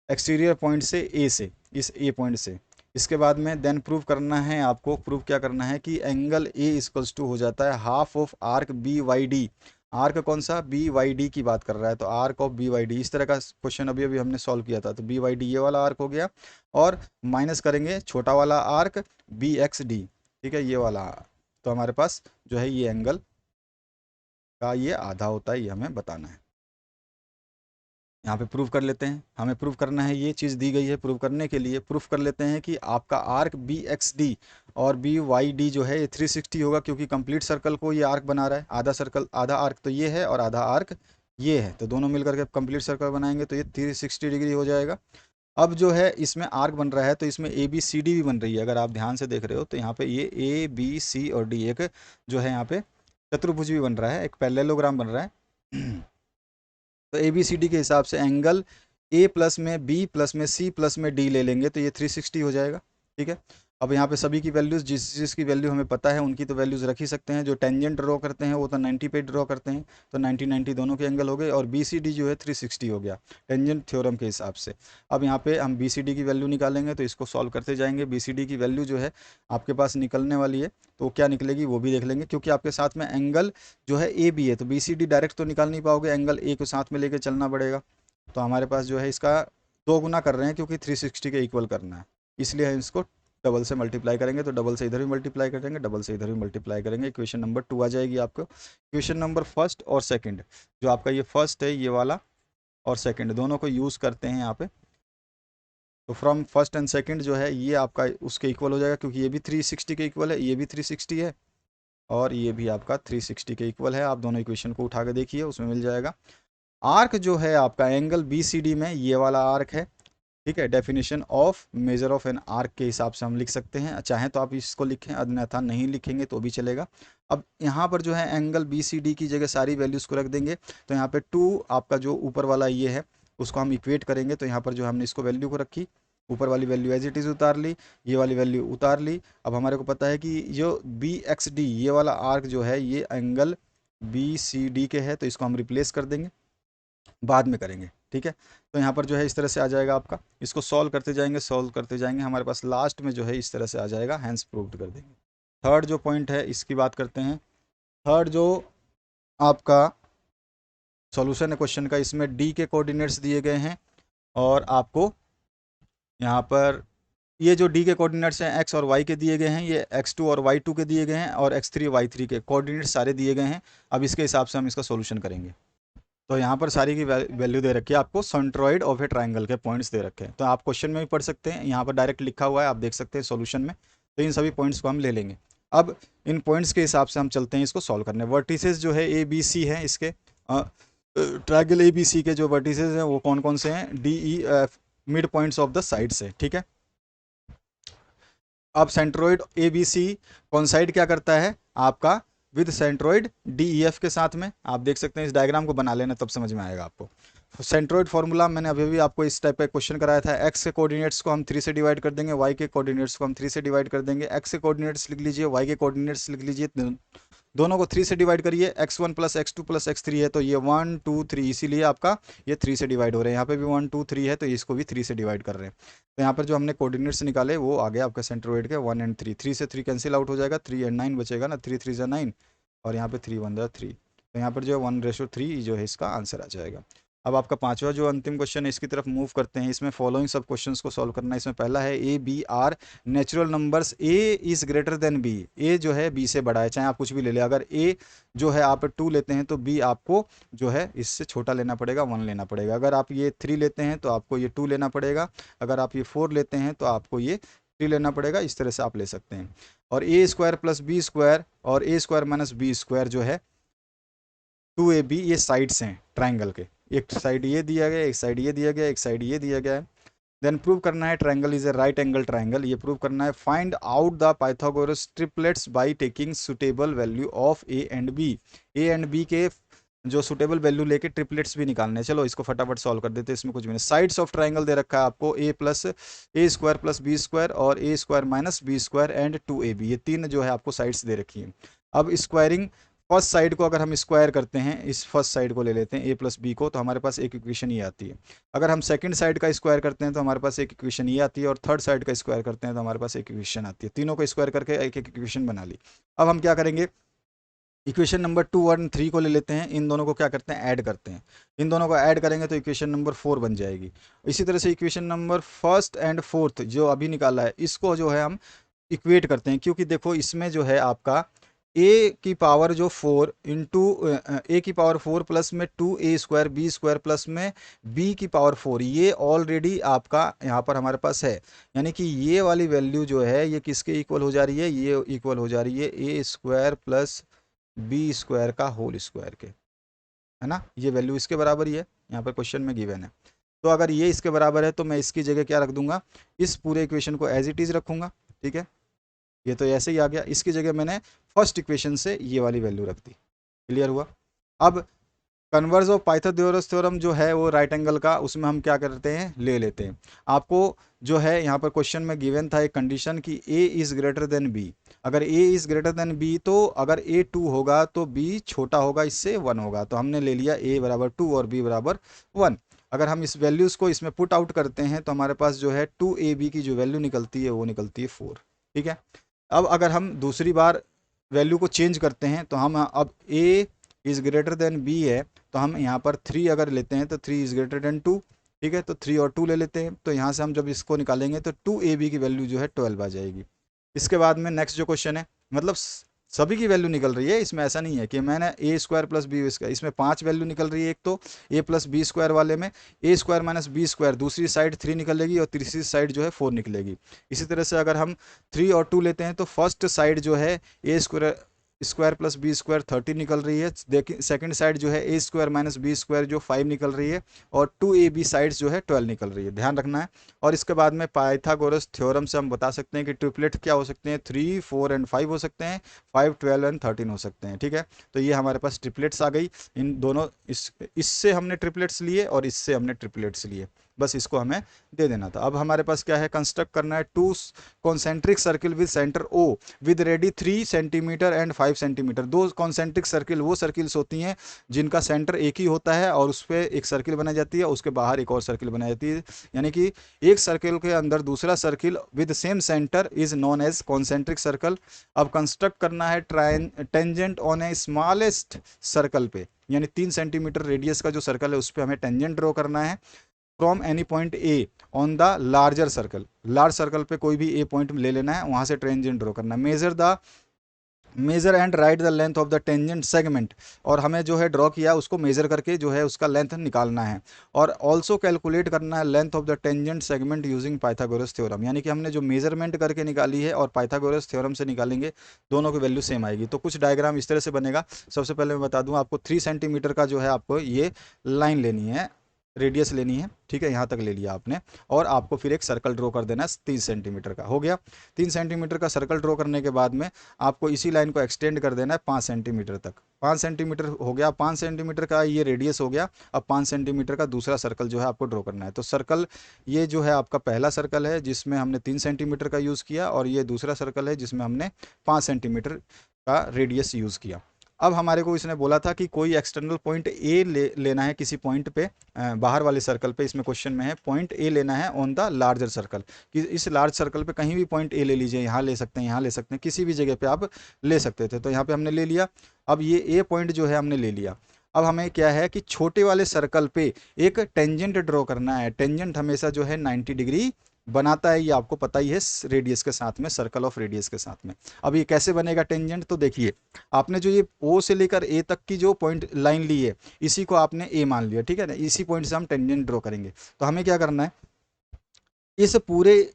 exterior point से ए से, इस ए पॉइंट से। इसके बाद में देन प्रूव करना है आपको, प्रूव क्या करना है कि एंगल ए इक्वल्स टू हो जाता है half of arc B Y D. Arc कौन सा, बी वाई डी की बात कर रहा है, तो arc of B Y D, इस तरह का क्वेश्चन अभी अभी हमने सॉल्व किया था। तो बी वाई डी ये वाला आर्क हो गया, और माइनस करेंगे छोटा वाला आर्क बी एक्स डी, ठीक है, ये वाला। तो हमारे पास जो है ये एंगल का ये आधा होता है, ये हमें बताना है। यहाँ पे प्रूव कर लेते हैं, हमें प्रूव करना है, ये चीज़ दी गई है। प्रूव करने के लिए प्रूफ कर लेते हैं कि आपका आर्क बी एक्स डी और बी वाई डी जो है ये 360 होगा, क्योंकि कंप्लीट सर्कल को ये आर्क बना रहा है। आधा सर्कल, आधा आर्क तो ये है और आधा आर्क ये है, तो दोनों मिलकर के कंप्लीट सर्कल बनाएंगे तो ये 360 डिग्री हो जाएगा। अब जो है इसमें आर्क बन रहा है तो इसमें ए बी सी डी भी बन रही है। अगर आप ध्यान से देख रहे हो तो यहाँ पे ये ए बी सी और डी एक जो है यहाँ पे चतुर्भुज भी बन रहा है, एक पैरेललोग्राम बन रहा है। तो ए बी सी डी के हिसाब से एंगल ए प्लस में बी प्लस में सी प्लस में डी ले लेंगे तो ये 360 हो जाएगा। ठीक है, अब यहाँ पे सभी की वैल्यूज़, जिस जिसकी वैल्यू हमें पता है उनकी तो वैल्यूज़ रख ही सकते हैं। जो टेंजेंट ड्रॉ करते हैं वो तो 90 पे ड्रॉ करते हैं, तो 90 90 दोनों के एंगल हो गए और बी सी डी जो है 360 हो गया टेंजेंट थ्योरम के हिसाब से। अब यहाँ पे हम बी सी डी की वैल्यू निकालेंगे, तो इसको सॉल्व करते जाएंगे। बी सी डी की वैल्यू जो है आपके पास निकलने वाली है, तो क्या निकलेगी वो भी देख लेंगे, क्योंकि आपके साथ में एंगल जो है ए बी है, तो बी सी डी डायरेक्ट तो निकाल नहीं पाओगे, एंगल ए को साथ में लेके चलना पड़ेगा। तो हमारे पास जो है इसका 2 गुना कर रहे हैं, क्योंकि 360 के इक्वल करना है, इसलिए हम इसको डबल से मल्टीप्लाई करेंगे। तो डबल से इधर भी मल्टीप्लाई करेंगे, डबल से इधर भी मल्टीप्लाई करेंगे। इक्वेशन नंबर 2 आ जाएगी आपको। इक्वेशन नंबर फर्स्ट और सेकंड, जो आपका ये फर्स्ट है ये वाला और सेकंड, दोनों को यूज़ करते हैं यहाँ पे। तो फ्रॉम फर्स्ट एंड सेकंड जो है ये आपका उसके इक्वल हो जाएगा, क्योंकि ये भी 360 के इक्वल है, ये भी 360 है और ये भी आपका 360 के इक्वल है। आप दोनों इक्वेशन को उठा के देखिए, उसमें मिल जाएगा। आर्क जो है आपका एंगल बी सी डी में ये वाला आर्क है। ठीक है, definition of measure of an arc के हिसाब से हम लिख सकते हैं, चाहें तो आप इसको लिखें, अन्यथा नहीं लिखेंगे तो भी चलेगा। अब यहाँ पर जो है एंगल बी सी डी की जगह सारी वैल्यूज़ को रख देंगे, तो यहाँ पे 2 आपका जो ऊपर वाला ये है उसको हम इक्वेट करेंगे, तो यहाँ पर जो हमने इसको वैल्यू को रखी, ऊपर वाली वैल्यू एज इट इज़ उतार ली, ये वाली वैल्यू उतार ली। अब हमारे को पता है कि जो बी एक्स डी ये वाला आर्क जो है ये एंगल बी सी डी के है, तो इसको हम रिप्लेस कर देंगे, बाद में करेंगे। ठीक है, तो यहाँ पर जो है इस तरह से आ जाएगा आपका, इसको सॉल्व करते जाएंगे, सॉल्व करते जाएंगे, हमारे पास लास्ट में जो है इस तरह से आ जाएगा, हैंस प्रूव्ड कर देंगे। थर्ड जो पॉइंट है इसकी बात करते हैं। थर्ड जो आपका सॉल्यूशन है क्वेश्चन का, इसमें डी के कोऑर्डिनेट्स दिए गए हैं और आपको यहाँ पर ये जो डी के कोऑर्डिनेट्स हैं एक्स और वाई के दिए गए हैं, ये x2 और y2 के दिए गए हैं और x3 y3 के कोऑर्डिनेट्स सारे दिए गए हैं। अब इसके हिसाब से हम इसका सॉल्यूशन करेंगे। तो यहाँ पर सारी की वैल्यू दे रखी है आपको, सेंट्रोइड ऑफ ए ट्रायंगल के पॉइंट्स दे रखे हैं, तो आप क्वेश्चन में भी पढ़ सकते हैं, यहाँ पर डायरेक्ट लिखा हुआ है, आप देख सकते हैं सॉल्यूशन में। तो इन सभी पॉइंट्स को हम ले लेंगे। अब इन पॉइंट्स के हिसाब से हम चलते हैं इसको सॉल्व करने। वर्टिसेस जो है ए बी सी हैं इसके, ट्रायंगल ए बी सी के जो वर्टिसेस हैं वो कौन कौन से हैं, D E F, mid points of the sides है। ठीक है, अब सेंट्रोइड ए बी सी कॉन्साइड क्या करता है आपका with centroid D E F के साथ में। आप देख सकते हैं, इस डायग्राम को बना लेना तब समझ में आएगा आपको। सेंट्रोइड फॉर्मूला मैंने अभी भी आपको इस टाइप का क्वेश्चन कराया था। एक्स के कोऑर्डिनेट्स को हम 3 से डिवाइड कर देंगे, वाई के कोऑर्डिनेट्स को हम 3 से डिवाइड कर देंगे। एक्स के कोऑर्डिनेट्स लिख लीजिए, वाई के कोऑर्डिनेट्स लिख लीजिए, दोनों को 3 से डिवाइड करिए। x1 plus x2 plus x3 है, तो ये 1 2 3, इसीलिए आपका ये 3 से डिवाइड हो रहे हैं। यहाँ पे भी 1 2 3 है, तो इसको भी 3 से डिवाइड कर रहे हैं। तो यहाँ पर जो हमने कोऑर्डिनेट्स निकाले वो आ गया आपका सेंट्रोइड के 1 एंड 3। 3 से 3 कैंसिल आउट हो जाएगा, 3 एंड 9 बचेगा ना, 3 3 9 और यहाँ पे 3 1 3। तो यहाँ पर जो है 1:3 जो है इसका आंसर आ जाएगा। अब आपका पांचवा जो अंतिम क्वेश्चन है इसकी तरफ मूव करते हैं। इसमें फॉलोइंग सब क्वेश्चंस को सॉल्व करना है। इसमें पहला है A B are natural numbers, A is greater than B, A जो है बी से बड़ा है, चाहे आप कुछ भी ले लें। अगर ए जो है आप 2 लेते हैं तो बी आपको जो है इससे छोटा लेना पड़ेगा, 1 लेना पड़ेगा। अगर आप ये 3 लेते हैं तो आपको ये 2 लेना पड़ेगा। अगर आप ये 4 लेते हैं तो आपको ये 3 लेना पड़ेगा। इस तरह से आप ले सकते हैं। और A square plus B square और A square minus B square जो है 2ab, ये साइड्स हैं ट्राइंगल के, एक साइड ये दिया गया, एक साइड ये दिया गया, एक साइड ये दिया गया है। देन प्रूव करना है triangle is a right angle triangle, ये प्रूव करना है। Find out the Pythagoras triplets by taking suitable value of A and B, A and B के जो सुटेबल वैल्यू लेके ट्रिपलेट्स भी निकालने हैं। चलो इसको फटाफट सॉल्व कर देते हैं, इसमें कुछ भी नहीं। साइड्स ऑफ ट्राइंगल दे रखा है आपको, A square plus B square और A square minus B square and 2ab, ये 3 जो है आपको साइड्स दे रखी है। अब स्क्वायरिंग फर्स्ट साइड को अगर हम स्क्वायर करते हैं, इस फर्स्ट साइड को ले लेते हैं ए प्लस बी को, तो हमारे पास एक इक्वेशन ये आती है। अगर हम सेकंड साइड का स्क्वायर करते हैं तो हमारे पास एक इक्वेशन ये आती है, और थर्ड साइड का स्क्वायर करते हैं तो हमारे पास एक इक्वेशन आती है। तीनों को स्क्वायर करके एक एक इक्वेशन बना ली। अब हम क्या करेंगे, इक्वेशन नंबर 2 और 3 को ले लेते हैं, इन दोनों को क्या करते हैं, ऐड करते हैं। इन दोनों को ऐड करेंगे तो इक्वेशन नंबर 4 बन जाएगी। इसी तरह से equation number first and fourth जो अभी निकाला है, इसको जो है हम इक्वेट करते हैं, क्योंकि देखो इसमें जो है आपका ए की पावर जो 4 इंटू ए की पावर 4 प्लस में 2a² बी स्क्वायर प्लस में बी की पावर 4, ये ऑलरेडी आपका यहाँ पर हमारे पास है। यानी कि ये वाली वैल्यू जो है ये किसके इक्वल हो जा रही है, ये इक्वल हो जा रही है a² प्लस बी स्क्वायर का होल स्क्वायर के, है ना। ये वैल्यू इसके बराबर ही है, यहाँ पर क्वेश्चन में गिवन है। तो अगर ये इसके बराबर है तो मैं इसकी जगह क्या रख दूंगा, इस पूरे इक्वेशन को एज इट इज रखूंगा, ठीक है। ये तो ऐसे ही आ गया, इसकी जगह मैंने फर्स्ट इक्वेशन से ये वाली वैल्यू रख दी। क्लियर हुआ। अब कन्वर्स ऑफ पाइथागोरस थ्योरम जो है वो राइट एंगल का, उसमें हम क्या करते हैं, ले लेते हैं। आपको जो है यहाँ पर क्वेश्चन में गिवन था एक कंडीशन कि a is greater than b। अगर a is greater than b तो अगर a 2 होगा तो b छोटा होगा, इससे 1 होगा। तो हमने ले लिया a बराबर 2 और b बराबर 1। अगर हम इस वैल्यूज़ को इसमें पुट आउट करते हैं तो हमारे पास जो है 2ab की जो वैल्यू निकलती है वो निकलती है 4, ठीक है। अब अगर हम दूसरी बार वैल्यू को चेंज करते हैं तो हम अब a is greater than b है, तो हम यहाँ पर 3 अगर लेते हैं तो 3 इज ग्रेटर देन 2, ठीक है। तो 3 और 2 ले लेते हैं, तो यहाँ से हम जब इसको निकालेंगे तो 2ab की वैल्यू जो है 12 आ जाएगी। इसके बाद में नेक्स्ट जो क्वेश्चन है, मतलब सभी की वैल्यू निकल रही है, इसमें ऐसा नहीं है कि मैंने a² प्लस बी स्क्वायर, इसमें 5 वैल्यू निकल रही है। एक तो a प्लस बी स्क्वायर वाले में a² माइनस बी स्क्वायर, दूसरी साइड 3 निकलेगी और तीसरी साइड जो है 4 निकलेगी। इसी तरह से अगर हम 3 और 2 लेते हैं तो फर्स्ट साइड जो है a² प्लस बी स्क्वायर 30 निकल रही है। देखिए सेकंड साइड जो है a² माइनस बी स्क्वायर जो 5 निकल रही है, और 2ab साइड्स जो है 12 निकल रही है, ध्यान रखना है। और इसके बाद में पाइथागोरस थ्योरम से हम बता सकते हैं कि ट्रिपलेट क्या हो सकते हैं, 3, 4 एंड 5 हो सकते हैं, 5, 12 एंड 13 हो सकते हैं, ठीक है। तो ये हमारे पास ट्रिपलेट्स आ गई। इन दोनों इससे हमने ट्रिपलेट्स लिए और इससे हमने ट्रिपलेट्स लिए, बस इसको हमें दे देना था। अब हमारे पास क्या है, कंस्ट्रक्ट करना है 2 concentric circle with centre O with radii 3 centimetre and 5 centimetre. दो कॉन्सेंट्रिक सर्किल वो सर्किल्स होती हैं जिनका सेंटर एक ही होता है और उस पर एक सर्किल बनाई जाती है, उसके बाहर एक और सर्किल बनाई जाती है। यानी कि एक सर्किल के अंदर दूसरा circle with same centre is known as concentric circle. अब कंस्ट्रक्ट करना है tangent on a smallest circle पे, यानी 3 सेंटीमीटर रेडियस का जो सर्कल है उस पर हमें टेंजेंट ड्रॉ करना है from any point A on the larger circle. Large circle पे कोई भी ए पॉइंट ले लेना है, वहां से टेंजेंट ड्रॉ करना है। Measure and write the length of the tangent segment, और हमें जो है ड्रॉ किया उसको मेजर करके जो है उसका लेंथ निकालना है। और ऑल्सो कैलकुलेट करना है length of the tangent segment using Pythagoras theorem, यानी कि हमने जो मेजरमेंट करके निकाली है और पाइथागोरस थ्योरम से निकालेंगे, दोनों की वैल्यू सेम आएगी। तो कुछ डायग्राम इस तरह से बनेगा। सबसे पहले मैं बता दूं आपको, 3 सेंटीमीटर का जो है आपको ये लाइन लेनी है, रेडियस लेनी है, ठीक है। यहाँ तक ले लिया आपने, और आपको फिर एक सर्कल ड्रॉ कर देना है 3 सेंटीमीटर का, हो गया। 3 सेंटीमीटर का सर्कल ड्रॉ करने के बाद में आपको इसी लाइन को एक्सटेंड कर देना है 5 सेंटीमीटर तक। 5 सेंटीमीटर हो गया, 5 सेंटीमीटर का ये रेडियस हो गया। अब 5 सेंटीमीटर का दूसरा सर्कल जो है आपको ड्रॉ करना है। तो सर्कल ये जो है आपका पहला सर्कल है जिसमें हमने 3 सेंटीमीटर का यूज़ किया, और ये दूसरा सर्कल है जिसमें हमने 5 सेंटीमीटर का रेडियस यूज़ किया। अब हमारे को इसने बोला था कि कोई एक्सटर्नल पॉइंट ए लेना है किसी पॉइंट पे, बाहर वाले सर्कल पे। इसमें क्वेश्चन में है पॉइंट ए लेना है ऑन द लार्जर सर्कल, कि इस लार्ज सर्कल पे कहीं भी पॉइंट ए ले लीजिए, यहाँ ले सकते हैं, यहाँ ले सकते हैं, किसी भी जगह पे आप ले सकते थे। तो यहाँ पे हमने ले लिया। अब ये ए पॉइंट जो है हमने ले लिया। अब हमें क्या है कि छोटे वाले सर्कल पे एक टेंजेंट ड्रॉ करना है। टेंजेंट हमेशा जो है 90 डिग्री बनाता है, ये आपको पता ही है, रेडियस के साथ में, सर्कल ऑफ रेडियस के साथ में। अब ये कैसे बनेगा टेंजेंट, तो देखिए आपने जो ये ओ से लेकर ए तक की जो पॉइंट लाइन ली है, इसी को आपने ए मान लिया, ठीक है ना। इसी पॉइंट से हम टेंजेंट ड्रॉ करेंगे। तो हमें क्या करना है, इस पूरे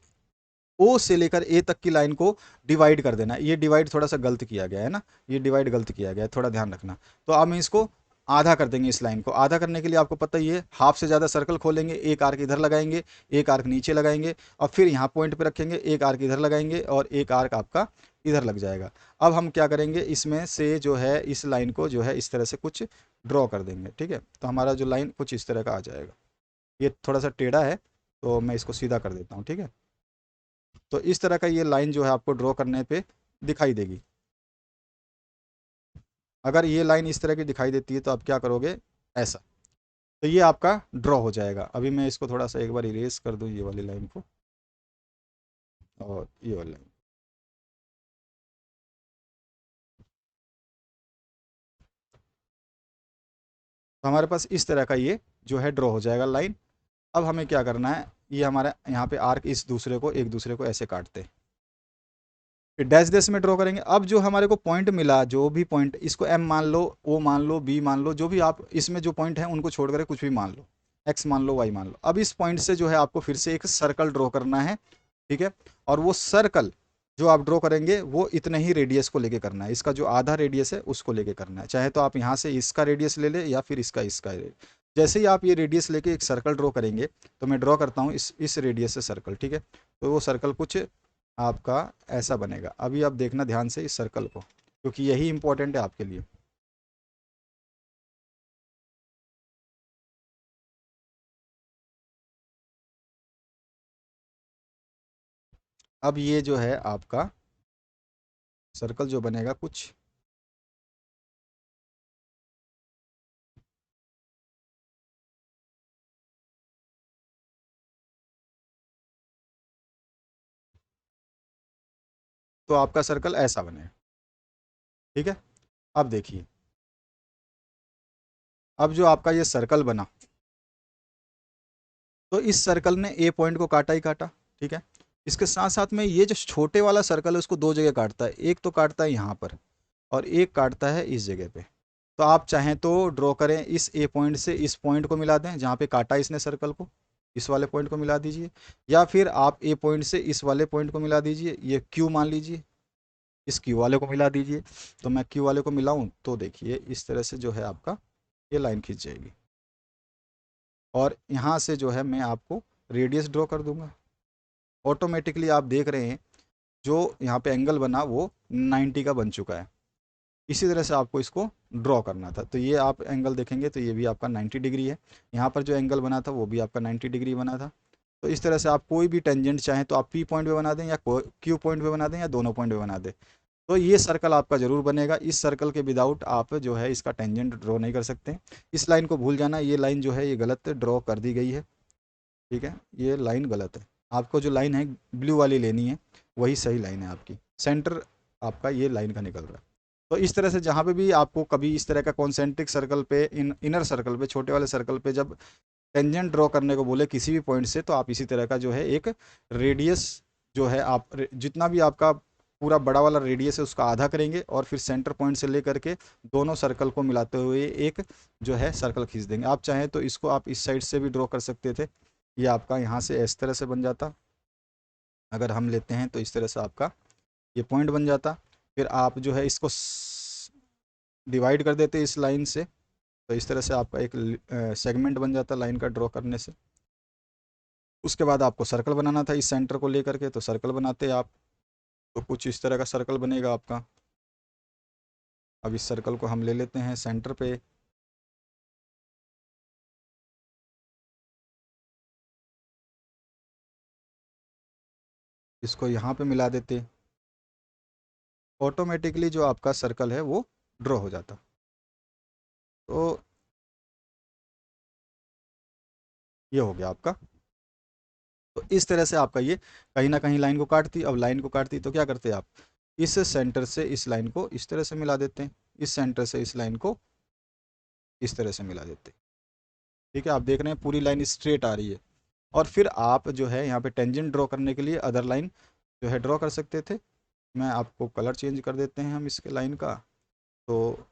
ओ से लेकर ए तक की लाइन को डिवाइड कर देना है। ये डिवाइड थोड़ा सा गलत किया गया है ना, ये डिवाइड गलत किया गया है, थोड़ा ध्यान रखना। तो अब हम इसको आधा कर देंगे। इस लाइन को आधा करने के लिए आपको पता ही है, हाफ से ज़्यादा सर्कल खोलेंगे, एक आर्क इधर लगाएंगे, एक आर्क नीचे लगाएंगे, और फिर यहाँ पॉइंट पे रखेंगे, एक आर्क इधर लगाएंगे और एक आर्क आपका इधर लग जाएगा। अब हम क्या करेंगे, इसमें से जो है इस लाइन को जो है इस तरह से कुछ ड्रॉ कर देंगे, ठीक है। तो हमारा जो लाइन कुछ इस तरह का आ जाएगा। ये थोड़ा सा टेढ़ा है तो मैं इसको सीधा कर देता हूँ, ठीक है। तो इस तरह का ये लाइन जो है आपको ड्रॉ करने पे दिखाई देगी। अगर ये लाइन इस तरह की दिखाई देती है तो आप क्या करोगे, ऐसा। तो ये आपका ड्रॉ हो जाएगा। अभी मैं इसको थोड़ा सा एक बार इरेज कर दूं, ये वाली लाइन को और ये वाली लाइन। तो हमारे पास इस तरह का ये जो है ड्रॉ हो जाएगा लाइन। अब हमें क्या करना है, ये हमारा यहाँ पे आर्क इस दूसरे को एक दूसरे को ऐसे काटते हैं, फिर डैश डैश में ड्रॉ करेंगे। अब जो हमारे को पॉइंट मिला, जो भी पॉइंट, इसको एम मान लो, ओ मान लो, बी मान लो, जो भी आप इसमें जो पॉइंट है उनको छोड़ कर कुछ भी मान लो, एक्स मान लो, वाई मान लो। अब इस पॉइंट से जो है आपको फिर से एक सर्कल ड्रॉ करना है, ठीक है। और वो सर्कल जो आप ड्रॉ करेंगे वो इतने ही रेडियस को लेके करना है, इसका जो आधा रेडियस है उसको लेके करना है। चाहे तो आप यहाँ से इसका रेडियस ले ले या फिर इसका जैसे ही आप ये रेडियस लेके एक सर्कल ड्रॉ करेंगे, तो मैं ड्रॉ करता हूँ इस रेडियस से सर्कल, ठीक है। तो वो सर्कल कुछ आपका ऐसा बनेगा। अभी आप देखना ध्यान से इस सर्कल को, क्योंकि यही इंपॉर्टेंट है आपके लिए। अब ये जो है आपका सर्कल जो बनेगा कुछ, तो आपका सर्कल ऐसा बनेगा, ठीक है। अब देखिए, अब जो आपका ये सर्कल बना, तो इस सर्कल ने ए पॉइंट को काटा ही काटा, ठीक है। इसके साथ साथ में ये जो छोटे वाला सर्कल है उसको दो जगह काटता है, एक तो काटता है यहाँ पर और एक काटता है इस जगह पे। तो आप चाहें तो ड्रॉ करें, इस ए पॉइंट से इस पॉइंट को मिला दें जहाँ पे काटा इसने सर्कल को, इस वाले पॉइंट को मिला दीजिए, या फिर आप ए पॉइंट से इस वाले पॉइंट को मिला दीजिए, ये क्यू मान लीजिए, इस क्यू वाले को मिला दीजिए। तो मैं क्यू वाले को मिलाऊं तो देखिए इस तरह से जो है आपका ये लाइन खींच जाएगी, और यहाँ से जो है मैं आपको रेडियस ड्रॉ कर दूंगा। ऑटोमेटिकली आप देख रहे हैं जो यहाँ पे एंगल बना वो 90 का बन चुका है। इसी तरह से आपको इसको ड्रॉ करना था, तो ये आप एंगल देखेंगे तो ये भी आपका 90 डिग्री है। यहाँ पर जो एंगल बना था वो भी आपका 90 डिग्री बना था। तो इस तरह से आप कोई भी टेंजेंट चाहें तो आप पी पॉइंट पे बना दें या क्यू पॉइंट पे बना दें या दोनों पॉइंट पे बना दें, तो ये सर्कल आपका ज़रूर बनेगा। इस सर्कल के विदाउट आप जो है इसका टेंजेंट ड्रॉ नहीं कर सकते। इस लाइन को भूल जाना, ये लाइन जो है ये गलत ड्रॉ कर दी गई है, ठीक है। ये लाइन गलत है, आपको जो लाइन है ब्लू वाली लेनी है, वही सही लाइन है आपकी। सेंटर आपका ये लाइन का निकल रहा है। तो इस तरह से जहाँ पे भी आपको कभी इस तरह का कॉन्सेंट्रिक सर्कल पे, इनर सर्कल पे, छोटे वाले सर्कल पे जब टेंजेंट ड्रॉ करने को बोले किसी भी पॉइंट से, तो आप इसी तरह का जो है एक रेडियस जो है आप जितना भी आपका पूरा बड़ा वाला रेडियस है उसका आधा करेंगे, और फिर सेंटर पॉइंट से लेकर के दोनों सर्कल को मिलाते हुए एक जो है सर्कल खींच देंगे। आप चाहें तो इसको आप इस साइड से भी ड्रॉ कर सकते थे, ये आपका यहाँ से इस तरह से बन जाता। अगर हम लेते हैं तो इस तरह से आपका ये पॉइंट बन जाता। फिर आप जो है इसको डिवाइड कर देते इस लाइन से, तो इस तरह से आपका एक सेगमेंट बन जाता लाइन का ड्रॉ करने से। उसके बाद आपको सर्कल बनाना था इस सेंटर को लेकर के, तो सर्कल बनाते आप, तो कुछ इस तरह का सर्कल बनेगा आपका। अब इस सर्कल को हम ले लेते हैं सेंटर पे, इसको यहाँ पे मिला देते, ऑटोमेटिकली जो आपका सर्कल है वो ड्रॉ हो जाता। तो ये हो गया आपका। तो इस तरह से आपका ये कहीं ना कहीं लाइन को काटती। अब लाइन को काटती तो क्या करते आप, इस सेंटर से इस लाइन को इस तरह से मिला देते हैं, इस सेंटर से इस लाइन को इस तरह से मिला देते हैं, ठीक है। आप देख रहे हैं पूरी लाइन स्ट्रेट आ रही है। और फिर आप जो है यहाँ पे टेंजेंट ड्रॉ करने के लिए अदर लाइन जो है ड्रॉ कर सकते थे। मैं आपको कलर चेंज कर देते हैं हम इसके लाइन का। तो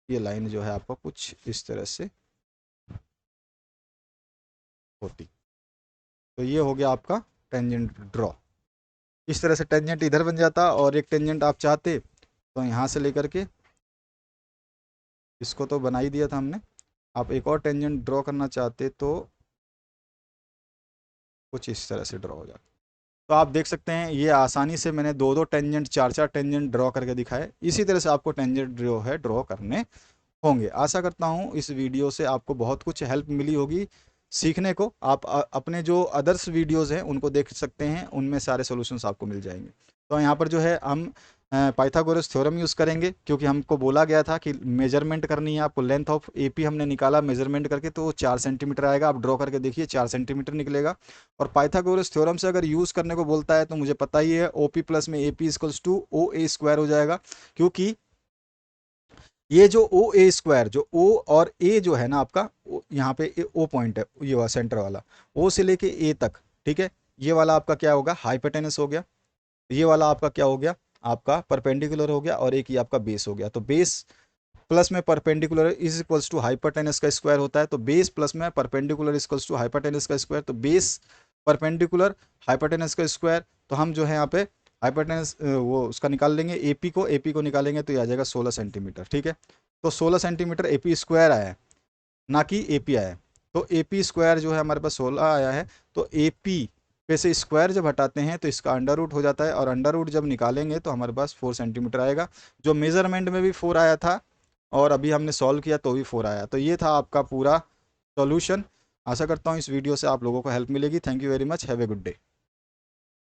ये लाइन जो है आपको कुछ इस तरह से होती। तो ये हो गया आपका टेंजेंट ड्रॉ। इस तरह से टेंजेंट इधर बन जाता, और एक टेंजेंट आप चाहते तो यहाँ से लेकर के, इसको तो बना ही दिया था हमने, आप एक और टेंजेंट ड्रॉ करना चाहते तो कुछ इस तरह से ड्रॉ हो जाता। तो आप देख सकते हैं ये आसानी से मैंने दो दो टेंजेंट, चार चार टेंजेंट ड्रॉ करके दिखाए। इसी तरह से आपको टेंजेंट जो है ड्रॉ करने होंगे। आशा करता हूँ इस वीडियो से आपको बहुत कुछ हेल्प मिली होगी सीखने को। आप अपने जो अदर्स वीडियोस हैं उनको देख सकते हैं, उनमें सारे सॉल्यूशंस आपको मिल जाएंगे। तो यहाँ पर जो है हम पाइथागोरस थ्योरम यूज़ करेंगे, क्योंकि हमको बोला गया था कि मेजरमेंट करनी है आपको। लेंथ ऑफ एपी हमने निकाला मेजरमेंट करके, तो वो 4 सेंटीमीटर आएगा। आप ड्रॉ करके देखिए 4 सेंटीमीटर निकलेगा। और पाइथागोरस थ्योरम से अगर यूज़ करने को बोलता है तो मुझे पता ही है, ओ पी प्लस में A P equals to O A square हो जाएगा। क्योंकि ये जो ओ ए स्क्वायर, जो ओ और ए जो है ना आपका, यहाँ पे ओ पॉइंट है ये वाला सेंटर वाला, ओ से लेके ए तक, ठीक है। ये वाला आपका क्या होगा, हाइपोटेनस हो गया। ये वाला आपका क्या हो गया, आपका परपेंडिकुलर हो गया और एक ये आपका बेस हो गया। तो बेस प्लस में perpendicular is equals to hypotenuse का स्क्वायर होता है। तो बेस प्लस में परपेंडिकुलर इक्वल्स टू हाइपोटेनस का स्क्वायर। तो बेस परपेंडिकुलर हाइपोटेनस का स्क्वायर। तो हम जो है यहाँ पे हाइपोटेनस वो उसका निकाल लेंगे, एपी को निकालेंगे तो ये आ जाएगा 16 सेंटीमीटर। ठीक है, तो 16 सेंटीमीटर एपी स्क्वायर आया है, ना कि एपी आया है। तो एपी स्क्वायर जो है हमारे पास 16 आया है। तो एपी पे से स्क्वायर जब हटाते हैं तो इसका अंडर रूट हो जाता है, और अंडर रूट जब निकालेंगे तो हमारे पास 4 सेंटीमीटर आएगा। जो मेजरमेंट में भी 4 आया था और अभी हमने सॉल्व किया तो भी 4 आया। तो ये था आपका पूरा सॉल्यूशन। आशा करता हूँ इस वीडियो से आप लोगों को हेल्प मिलेगी। Thank you very much, have a good day.